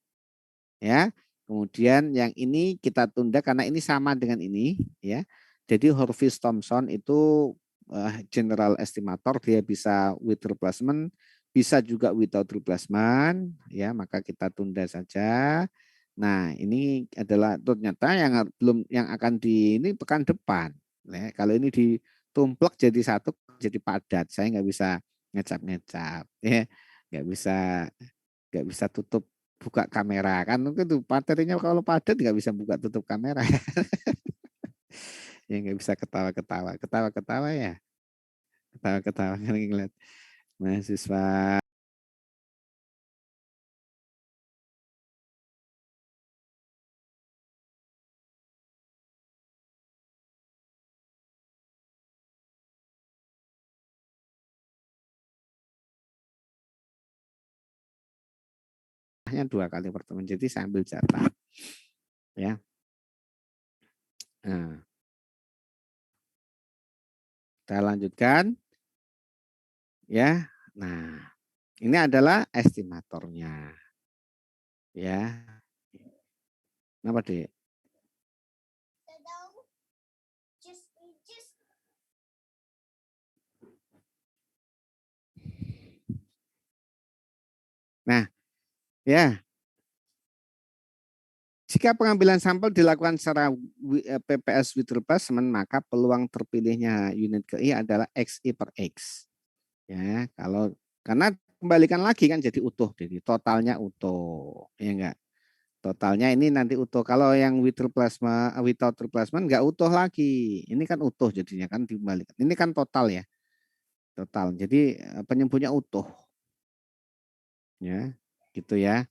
ya. Kemudian yang ini kita tunda karena ini sama dengan ini ya. Jadi Horvis Thompson itu general estimator, dia bisa with replacement, bisa juga without replacement ya, maka kita tunda saja. Nah, ini adalah ternyata yang belum yang akan di ini pekan depan. Ya, kalau ini ditumplek jadi satu jadi padat, saya nggak bisa ngecap-ngecap ya, nggak bisa tutup buka kamera kan itu materinya kalau padat nggak bisa buka tutup kamera ya nggak bisa ketawa ya ketawa kan ngeliat mahasiswa hanya 2 kali pertemuan jadi saya ambil jatah ya. Nah, kita lanjutkan ya. Nah, ini adalah estimatornya ya. Kenapa deh? Nah, ya. Jika pengambilan sampel dilakukan secara PPS with replacement, maka peluang terpilihnya unit KI adalah XI per X. Ya, kalau karena kembalikan lagi kan jadi utuh, jadi totalnya utuh, ya enggak? Totalnya ini nanti utuh. Kalau yang without replacement enggak utuh lagi. Ini kan utuh jadinya kan dikembalikan. Ini kan total ya, total. Jadi penyebutnya utuh, ya, gitu ya.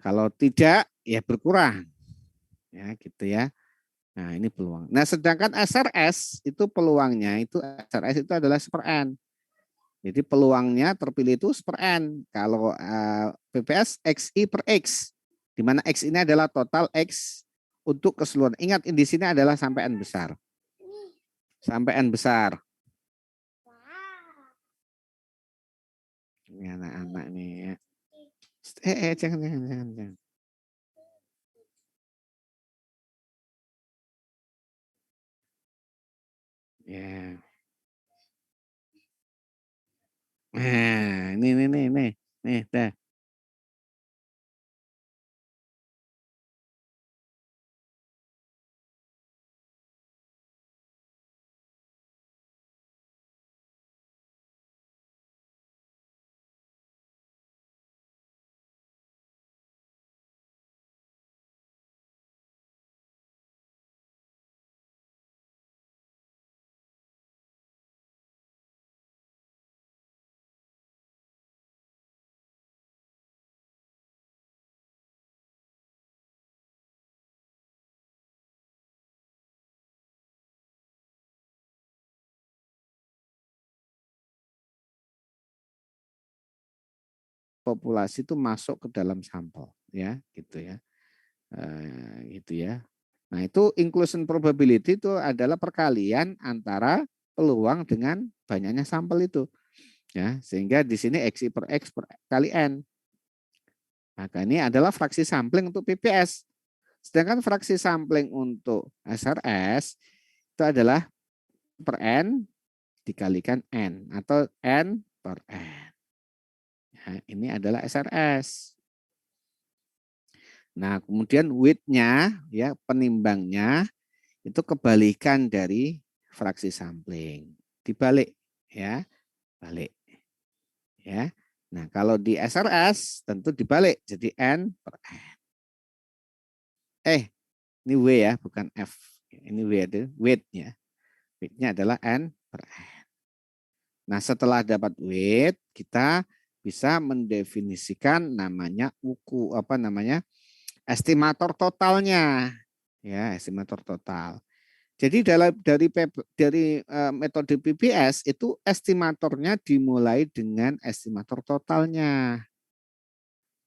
Kalau tidak, ya berkurang, ya, gitu ya. Nah, ini peluang. Nah, sedangkan SRS itu peluangnya itu SRS itu adalah 1/n. Jadi peluangnya terpilih itu 1/n. Kalau PPS XI per X, di mana X ini adalah total X untuk keseluruhan. Ingat di sini adalah sampai N besar. Sampai N besar. Ini anak-anak nih ya. Jangan. Ya. Nah, nih, dah. Populasi itu masuk ke dalam sampel, ya, gitu ya. Gitu ya. Nah, itu inclusion probability itu adalah perkalian antara peluang dengan banyaknya sampel itu. Ya, sehingga di sini X per X per kali N. Maka ini adalah fraksi sampling untuk PPS. Sedangkan fraksi sampling untuk SRS itu adalah per N dikalikan N atau N per N. Ya, ini adalah SRS. Nah, kemudian weight-nya, ya, penimbangnya itu kebalikan dari fraksi sampling. Dibalik, ya, balik. Ya. Nah, kalau di SRS tentu dibalik jadi N per N. Ini W ya, bukan F. Ini W itu weight-nya. Weight-nya adalah N per N. Nah, setelah dapat weight, kita bisa mendefinisikan namanya estimator totalnya. Ya, estimator total. Jadi dari metode PPS itu estimatornya dimulai dengan estimator totalnya.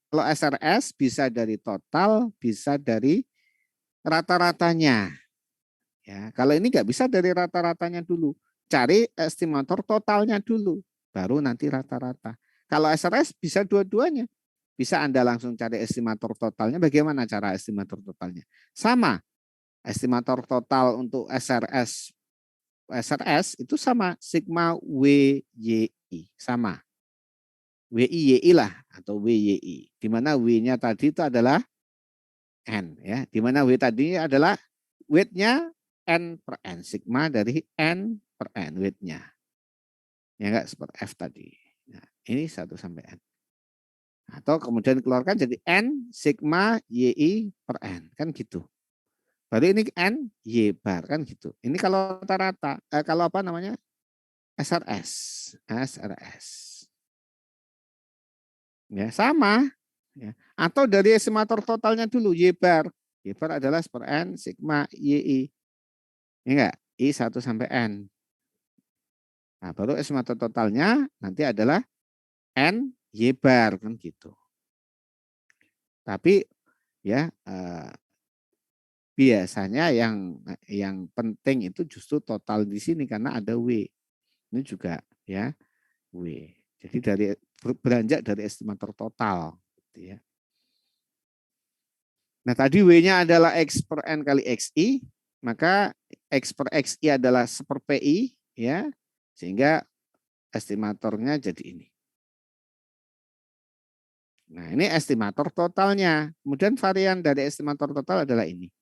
Kalau SRS bisa dari total, bisa dari rata-ratanya. Ya, kalau ini nggak bisa dari rata-ratanya dulu. Cari estimator totalnya dulu, baru nanti rata-rata. Kalau SRS bisa dua-duanya. Bisa Anda langsung cari estimator totalnya. Bagaimana cara estimator totalnya? Sama. Estimator total untuk SRS itu sama. Sigma WYI. Sama. WIYI lah atau WYI. Di mana W-nya tadi itu adalah N. Ya. Di mana W tadi adalah weight-nya N per N. Sigma dari N per N weight-nya. Ya enggak seperti F tadi. Nah, ini 1 sampai N. Atau kemudian keluarkan jadi N sigma YI per N. Kan gitu. Baru ini N Y bar kan gitu. Ini kalau rata-rata. Kalau apa namanya? SRS. SRS. Ya, sama. Ya. Atau dari estimator totalnya dulu Y bar. Y bar adalah per N sigma YI. Ya enggak? I 1 sampai N. Nah, baru estimator totalnya nanti adalah N Y bar kan gitu. Tapi ya biasanya yang penting itu justru total di sini karena ada W. Ini juga ya W. Jadi beranjak dari estimator total gitu ya. Nah, tadi W-nya adalah X per N kali XI, maka X per XI adalah 1/PI ya. Sehingga estimatornya jadi ini. Nah, ini estimator totalnya. Kemudian varian dari estimator total adalah ini.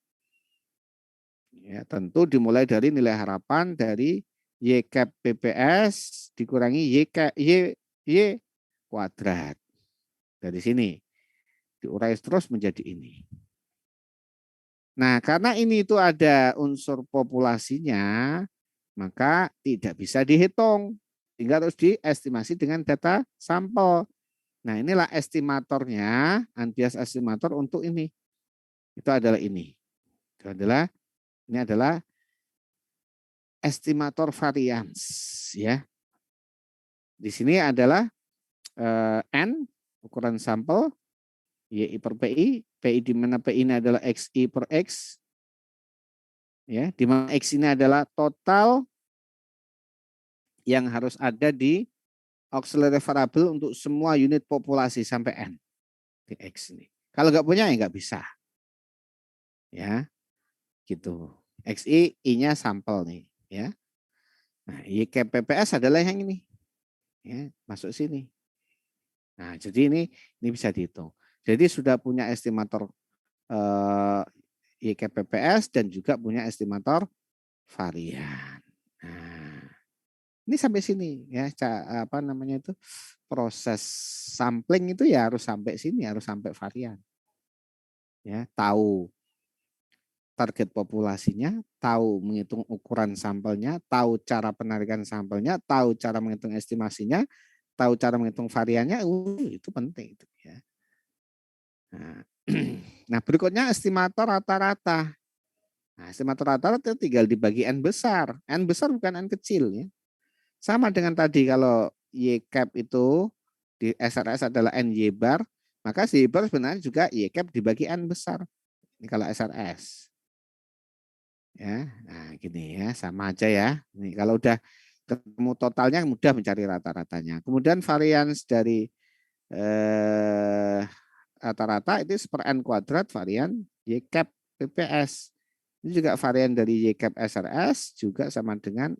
Ya, tentu dimulai dari nilai harapan dari Y cap PPS dikurangi Y kuadrat. Dari sini diurai terus menjadi ini. Nah, karena ini itu ada unsur populasinya, maka tidak bisa dihitung. Tinggal harus diestimasi dengan data sampel. Nah, inilah estimatornya, unbiased estimator untuk ini. Itu adalah ini. Ini adalah estimator varians, ya. Di sini adalah N, ukuran sampel, YI per PI, PI di mana PI ini adalah XI per X, ya, di mana X ini adalah total yang harus ada di auxiliary variable untuk semua unit populasi sampai N di X ini. Kalau nggak punya ya nggak bisa, ya, gitu. XI, I-nya sampel nih, ya. Nah, Y cap PPS adalah yang ini, ya, masuk sini. Nah, jadi ini bisa dihitung. Jadi sudah punya estimator Y cap PPS dan juga punya estimator varian. Nah, ini sampai sini ya, apa namanya itu, proses sampling itu ya harus sampai sini, harus sampai varian. Ya, tahu target populasinya, tahu menghitung ukuran sampelnya, tahu cara penarikan sampelnya, tahu cara menghitung estimasinya, tahu cara menghitung variannya, itu penting itu ya. Nah, berikutnya estimator rata-rata. Nah, estimator rata-rata tinggal dibagi N besar. N besar bukan N kecil ya. Sama dengan tadi kalau Y cap itu di SRS adalah N Y bar, maka si Y bar sebenarnya juga Y cap dibagi N besar. Ini kalau SRS. Ya, nah gini ya, sama aja ya. Ini kalau udah ketemu totalnya mudah mencari rata-ratanya. Kemudian varians dari rata-rata itu per N kuadrat varian Y cap PPS. Ini juga varian dari Y cap SRS juga sama dengan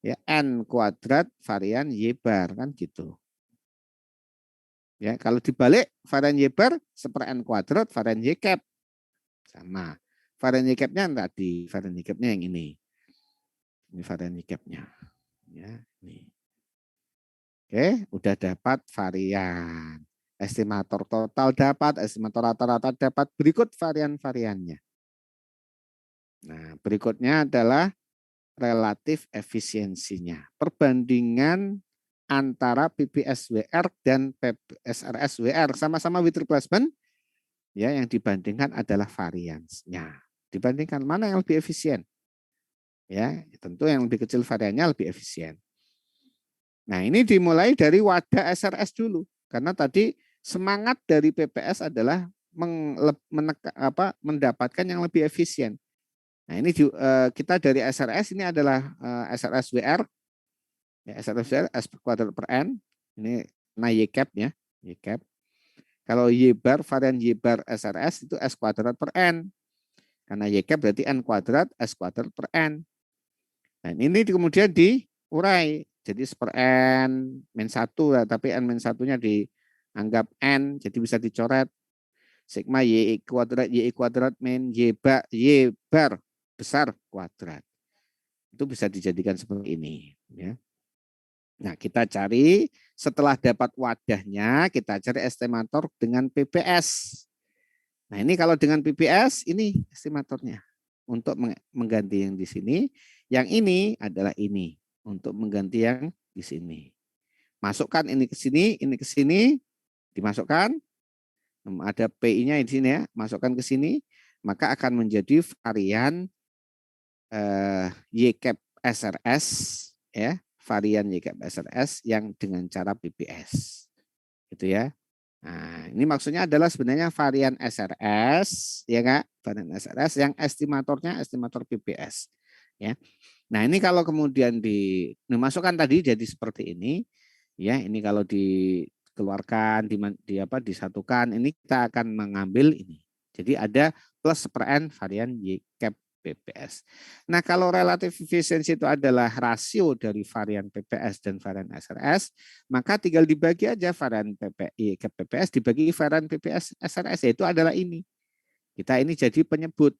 ya N kuadrat varian Y bar kan gitu. Ya, kalau dibalik varian Y bar seper N kuadrat varian Y cap sama. Varian Y cap-nya tadi, varian Y cap-nya yang ini. Ini varian Y cap-nya. Ya, ini. Oke, udah dapat varian. Estimator total dapat, estimator rata-rata dapat. Berikut varian-variannya. Nah, berikutnya adalah relatif efisiensinya. Perbandingan antara PPSWR dan SRSWR sama-sama with replacement, ya, yang dibandingkan adalah variansnya. Dibandingkan mana yang lebih efisien? Ya, tentu yang lebih kecil variannya lebih efisien. Nah, ini dimulai dari wadah SRS dulu, karena tadi semangat dari PPS adalah mendapatkan yang lebih efisien. Nah, ini kita dari SRS ini adalah SRSWR, ya, SRSWR S kuadrat per N, ini Y cap ya, Y cap. Kalau Y bar, varian Y bar SRS itu S kuadrat per N. Karena Y cap berarti N kuadrat, S kuadrat per N. Dan ini kemudian diurai. Jadi per N min 1, tapi N min 1-nya dianggap N, jadi bisa dicoret. Sigma Y kuadrat min Y bar besar kuadrat. Itu bisa dijadikan seperti ini. Ya. Nah, kita cari setelah dapat wadahnya, kita cari estimator dengan PPS. Nah, ini kalau dengan PPS, ini estimatornya. Untuk mengganti yang di sini, yang ini adalah ini. Untuk mengganti yang di sini. Masukkan ini ke sini, dimasukkan. Ada PI-nya di sini ya, masukkan ke sini, maka akan menjadi varian Y cap SRS, ya, varian Y cap SRS yang dengan cara PPS. Gitu ya. Nah, ini maksudnya adalah sebenarnya varian SRS, ya Kak, varian SRS yang estimator PPS, ya. Nah, ini kalau kemudian dimasukkan tadi jadi seperti ini, ya, ini kalau dikeluarkan, disatukan, ini kita akan mengambil ini. Jadi ada plus per N varian Y cap PPS. Nah, kalau relatif efisiensi itu adalah rasio dari varian PPS dan varian SRS, maka tinggal dibagi aja varian PPI ke PPS dibagi varian PPS SRS, yaitu adalah ini. Kita ini jadi penyebut.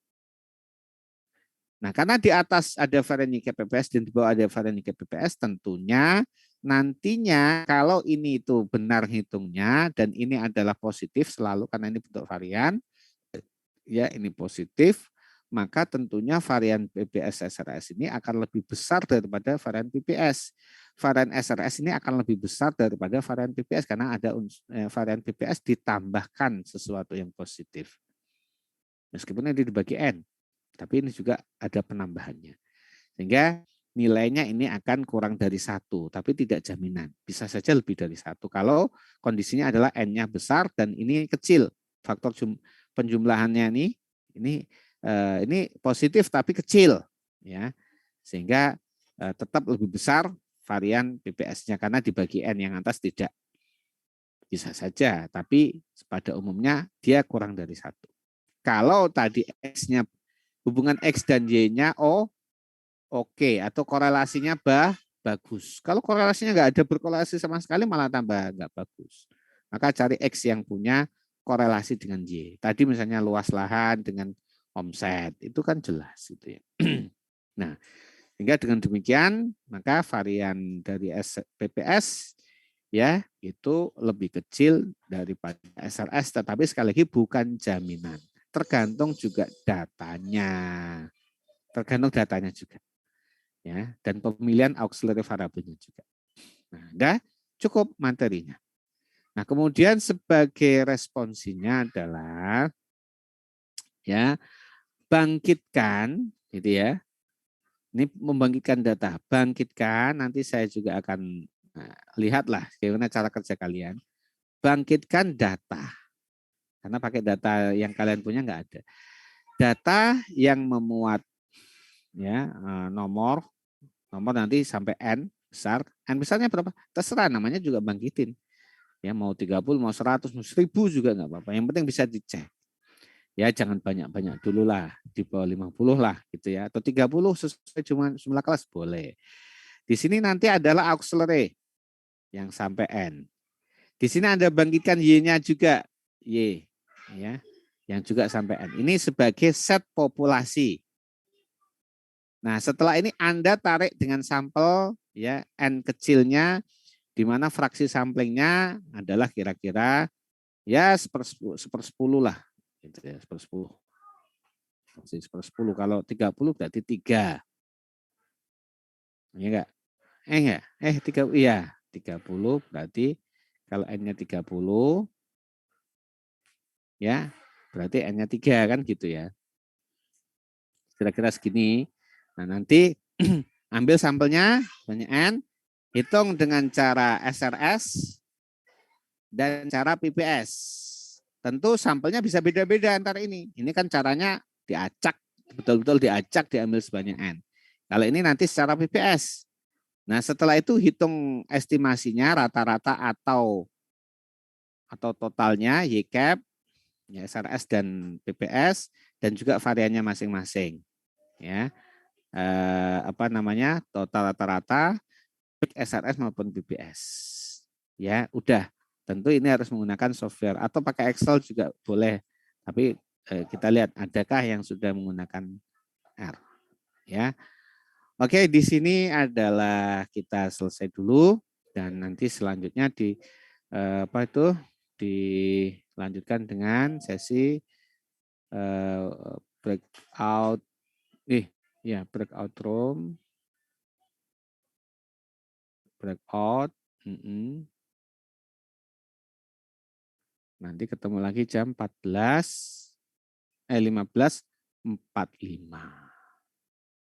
Nah, karena di atas ada varian Y PPS dan di bawah ada varian Y PPS, tentunya nantinya kalau ini itu benar hitungnya dan ini adalah positif selalu karena ini bentuk varian, ya ini positif, maka tentunya varian PPS SRS ini akan lebih besar daripada varian PPS. Varian SRS ini akan lebih besar daripada varian PPS karena ada varian PPS ditambahkan sesuatu yang positif. Meskipun ini dibagi N, tapi ini juga ada penambahannya. Sehingga nilainya ini akan kurang dari 1, tapi tidak jaminan. Bisa saja lebih dari 1. Kalau kondisinya adalah N-nya besar dan ini kecil. Faktor penjumlahannya ini positif tapi kecil, ya. Sehingga tetap lebih besar varian PPS-nya karena dibagi N, yang atas tidak. Bisa saja, tapi pada umumnya dia kurang dari 1. Kalau tadi X-nya, hubungan X dan Y-nya oke, atau korelasinya bagus. Kalau korelasinya nggak ada berkorelasi sama sekali malah tambah nggak bagus. Maka cari X yang punya korelasi dengan Y. Tadi misalnya luas lahan dengan omset, itu kan jelas gitu ya. Nah, sehingga dengan demikian maka varian dari PPS ya itu lebih kecil daripada SRS, tetapi sekali lagi bukan jaminan. Tergantung juga datanya. Tergantung datanya juga. Ya, dan pemilihan auxiliary variabelnya juga. Nah, udah cukup materinya. Nah, kemudian sebagai responsinya adalah ya bangkitkan gitu ya. Ini membangkitkan data, bangkitkan, nanti saya juga akan lihatlah bagaimana cara kerja kalian. Bangkitkan data. Karena pakai data yang kalian punya nggak ada. Data yang memuat ya nomor nanti sampai N besar. N besarnya berapa? Terserah, namanya juga bangkitin. Ya mau 30, mau 100, mau 1000 juga nggak apa-apa. Yang penting bisa dicek. Ya jangan banyak-banyak dulu lah, di bawah 50 lah gitu ya. Atau 30 sesuai cuma jumlah kelas boleh. Di sini nanti adalah auxiliary yang sampai N. Di sini Anda bangkitkan Y-nya juga. Y ya, yang juga sampai N. Ini sebagai set populasi. Nah, setelah ini Anda tarik dengan sampel ya N kecilnya, di mana fraksi samplingnya adalah kira-kira ya sepersepuluh lah, gitu ya, sepersepuluh. Sepersepuluh. Kalau 30 berarti 3. Ya enggak? Enggak. 30, iya, 30 berarti kalau N-nya 30 ya, berarti N-nya 3 kan gitu ya. Kira-kira segini. Nah, nanti ambil sampelnya banyak N, hitung dengan cara SRS dan cara PPS. Tentu sampelnya bisa beda-beda antara ini. Ini kan caranya diacak, betul-betul diacak, diambil sebanyak N. Kalau ini nanti secara PPS. Nah, setelah itu hitung estimasinya rata-rata atau totalnya YCAP, ya, SRS dan PPS, dan juga variannya masing-masing. Ya, apa namanya, total rata-rata baik SRS maupun PPS. Ya, udah. Tentu ini harus menggunakan software atau pakai Excel juga boleh. Tapi kita lihat adakah yang sudah menggunakan R. Ya. Oke, di sini adalah kita selesai dulu dan nanti selanjutnya apa itu dilanjutkan dengan sesi breakout breakout room, breakout. Nanti ketemu lagi jam 15.45.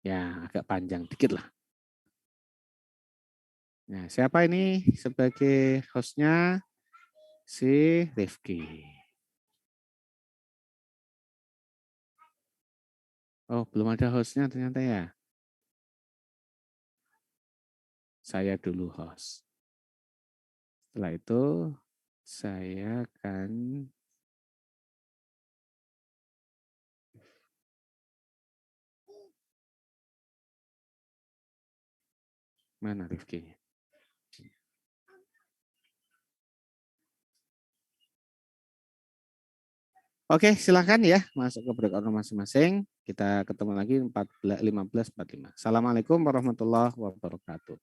Ya, agak panjang dikit lah. Nah, siapa ini sebagai hostnya? Si Rifki. Oh, belum ada hostnya ternyata ya. Saya dulu host. Setelah itu saya akan mana Rifki? Oke, silakan ya masuk ke breakout masing-masing. Kita ketemu lagi 15.45. Assalamualaikum warahmatullahi wabarakatuh.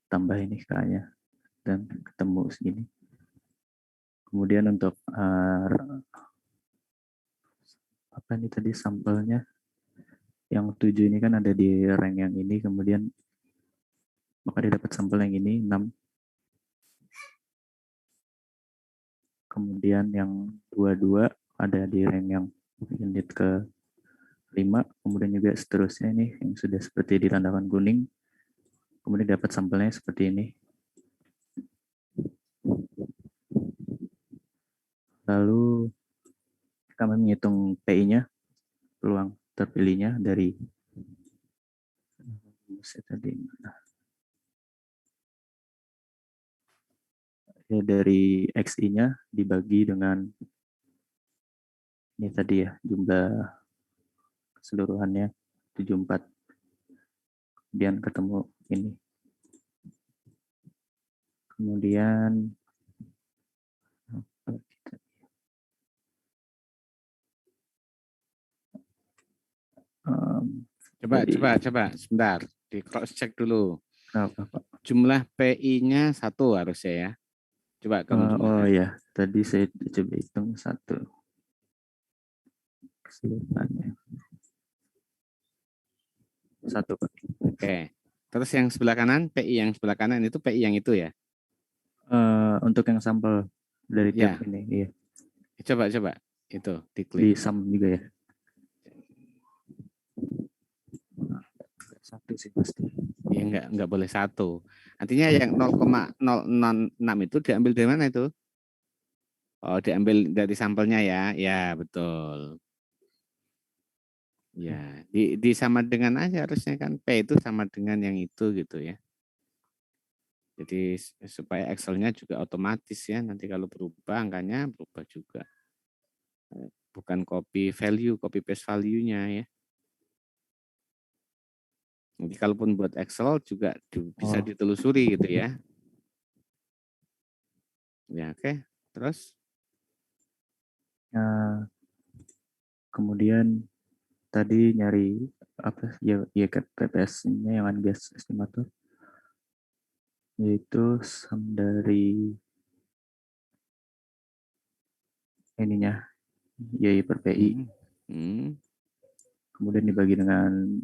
tambah ini K-nya dan ketemu segini. Kemudian untuk apa ini tadi sampelnya yang 7 ini kan ada di rank yang ini, kemudian maka dia dapat sampel yang ini 6. Kemudian yang 22 ada di rank yang unit ke 5, kemudian juga seterusnya ini yang sudah seperti ditandakan kuning, kemudian dapat sampelnya seperti ini. Lalu kami menghitung PI-nya, peluang terpilihnya dari tadi ya, dari XI-nya dibagi dengan ini tadi ya, jumlah keseluruhannya 74. Kemudian ketemu ini. Kemudian Coba sebentar, di cross check dulu. Apa, Pak? Jumlah PI-nya 1 harusnya ya. Coba kamu oh ya, tadi saya coba hitung 1 keseluruhannya. 1, Pak. Oke. Terus yang sebelah kanan, PI yang sebelah kanan itu PI yang itu ya? Untuk yang sampel dari Ya. tab ini, iya. Coba itu Di diklik. sum juga ya. 1 sih pasti. Ya enggak boleh 1. Artinya yang 0,006 itu diambil dari mana itu? Oh, diambil dari sampelnya ya. Ya, betul. Ya, di sama dengan aja harusnya kan P itu sama dengan yang itu gitu ya. Jadi supaya Excel-nya juga otomatis ya, nanti kalau berubah angkanya berubah juga. Bukan copy paste value-nya ya. Nanti kalaupun buat Excel juga bisa ditelusuri gitu ya. Ya, oke. Terus? Kemudian tadi nyari apa ya PPS-nya yang unbiased estimator, yaitu sum dari ininya YI per PI. Kemudian dibagi dengan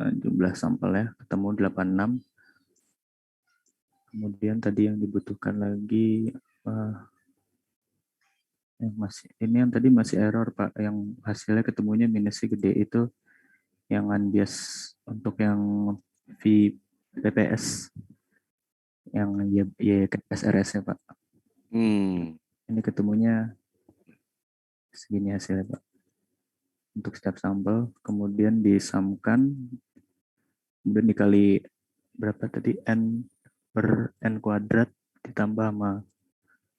jumlah sampelnya, ketemu 86. Kemudian tadi yang dibutuhkan lagi yang tadi masih error, Pak, yang hasilnya ketemunya minusnya gede itu yang unbiased untuk yang VPPS yang YKSRS-nya, Pak. Ini ketemunya segini hasilnya, Pak, untuk setiap sampel. Kemudian disamkan, kemudian dikali berapa tadi, N per N kuadrat ditambah sama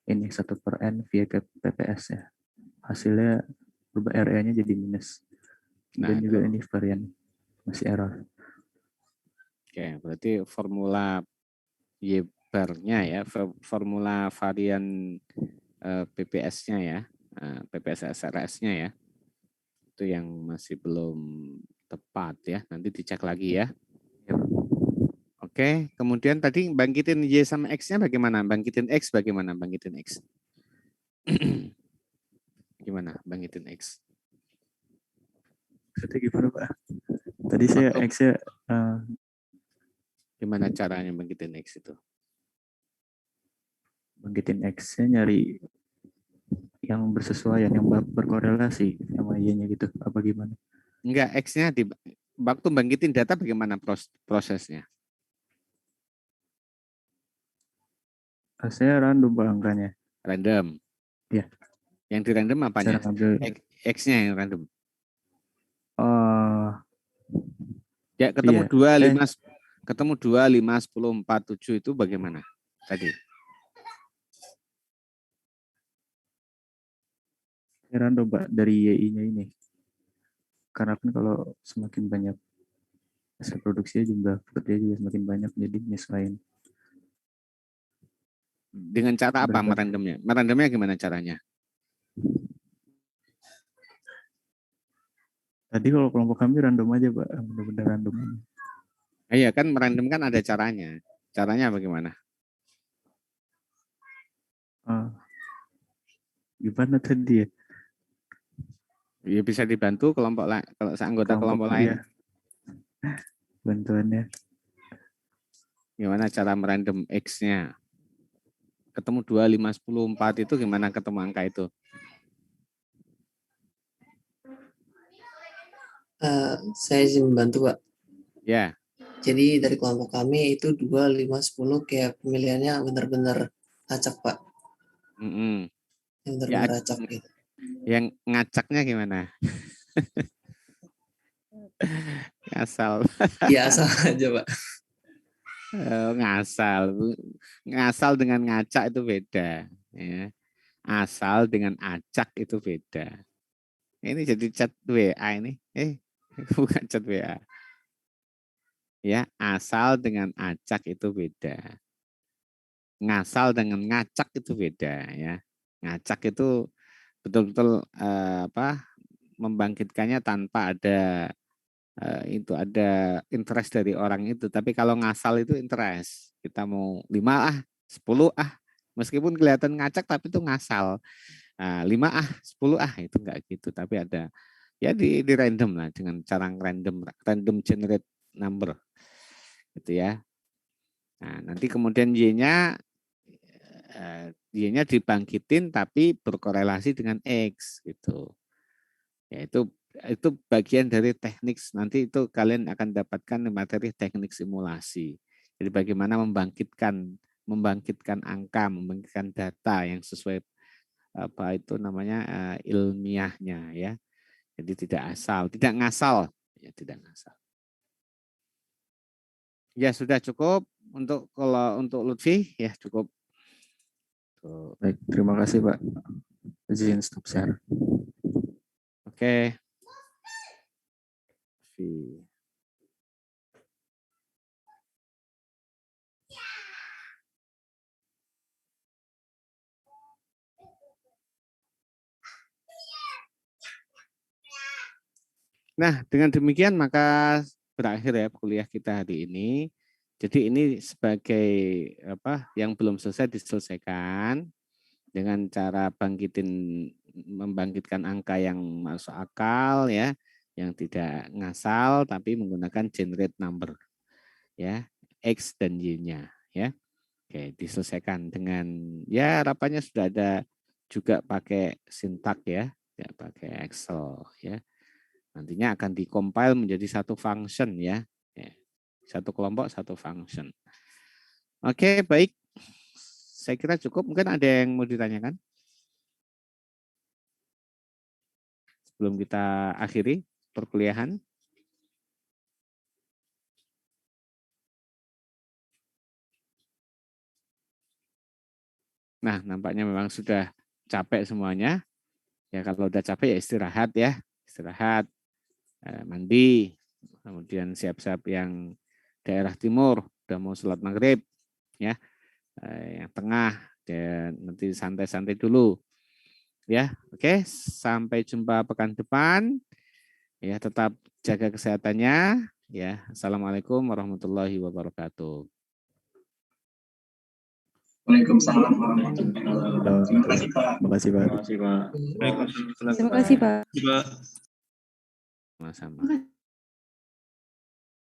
ini 1 per N via ke PPS ya. Hasilnya berubah RE-nya jadi minus. Dan juga ini varian masih error. Oke, berarti formula Y bar-nya ya, formula varian PPS-nya ya, PPS SRS-nya ya, itu yang masih belum tepat ya, nanti dicek lagi ya. Oke, kemudian tadi bangkitin Y sama X-nya bagaimana? Bangkitin X bagaimana? Bangkitin X. Gimana bangkitin X? Maksudnya gimana, Pak? Tadi saya X-nya gimana caranya bangkitin X itu? Bangkitin X-nya nyari yang bersesuaian, yang berkorelasi sama Y-nya gitu, apa gimana? Enggak, X-nya di waktu bangkitin data bagaimana prosesnya? Saya random, Pak, angkanya. Random? Iya. Yang di random apanya? X-nya yang random? Ya, ketemu 2, 5, ketemu 2, 5, 10, 4, 7 itu bagaimana tadi? Random, Pak, dari YI-nya ini. Karena kan kalau semakin banyak hasil produksinya, jumlah pekerja juga semakin banyak, jadi menyesuaikan. Dengan cara apa merandomnya? Merandomnya gimana caranya? Tadi kalau kelompok kami random aja, Pak, benar-benar random. Iya kan merandom kan ada caranya. Caranya bagaimana? Gimana tadi ya? Ya bisa dibantu kelompok lain, kalau anggota kelompok lain. Ya. Bantuannya. Gimana cara merandom X-nya? Ketemu 2, 5, 10, 4 itu gimana ketemu angka itu? Saya izin membantu, Pak. Ya. Jadi dari kelompok kami itu 2, 5, 10 kayak pemilihannya benar-benar acak, Pak. Yang benar-benar acak gitu. Yang ngacaknya gimana? Ngasal. Ya asal aja, Pak. Ngasal dengan ngacak itu beda. Ya. Asal dengan acak itu beda. Ini jadi chat WA ini. Bukan chat WA. Ya, asal dengan acak itu beda. Ngasal dengan ngacak itu beda ya. Ngacak itu betul-betul membangkitkannya tanpa ada interest dari orang itu. Tapi kalau ngasal itu interest. Kita mau 5 10 meskipun kelihatan ngacak tapi itu ngasal. 5 10 itu enggak gitu, tapi ada ya di random lah dengan cara random generate number. Gitu ya. Nah, nanti kemudian Y-nya dibangkitin tapi berkorelasi dengan X gitu. Ya itu bagian dari teknik, nanti itu kalian akan dapatkan materi teknik simulasi. Jadi bagaimana membangkitkan angka, membangkitkan data yang sesuai ilmiahnya ya. Jadi tidak ngasal, ya tidak ngasal. Ya sudah cukup kalau untuk Lutfi ya cukup. Baik, terima kasih Pak. Izin stop share. Oke. Nah, dengan demikian maka berakhir ya kuliah kita hari ini. Jadi ini sebagai yang belum selesai diselesaikan dengan cara membangkitkan angka yang masuk akal ya, yang tidak ngasal tapi menggunakan generate number ya, X dan Y-nya ya. Oke, diselesaikan dengan ya harapannya sudah ada juga pakai sintak ya pakai Excel ya. Nantinya akan dikompil menjadi satu function ya. Satu kelompok, satu function. Oke, baik. Saya kira cukup. Mungkin ada yang mau ditanyakan? Sebelum kita akhiri perkuliahan. Nah, nampaknya memang sudah capek semuanya. Ya, kalau udah capek ya istirahat ya. Istirahat, mandi, kemudian siap-siap yang daerah timur udah mau sholat maghrib ya, yang tengah dan nanti santai-santai dulu ya. Oke, sampai jumpa pekan depan ya, tetap jaga kesehatannya ya. Assalamualaikum warahmatullahi wabarakatuh. Waalaikumsalam warahmatullahi wabarakatuh. Terima kasih Pak. Terima kasih Pak. Terima kasih Pak. Pak. Sama-sama.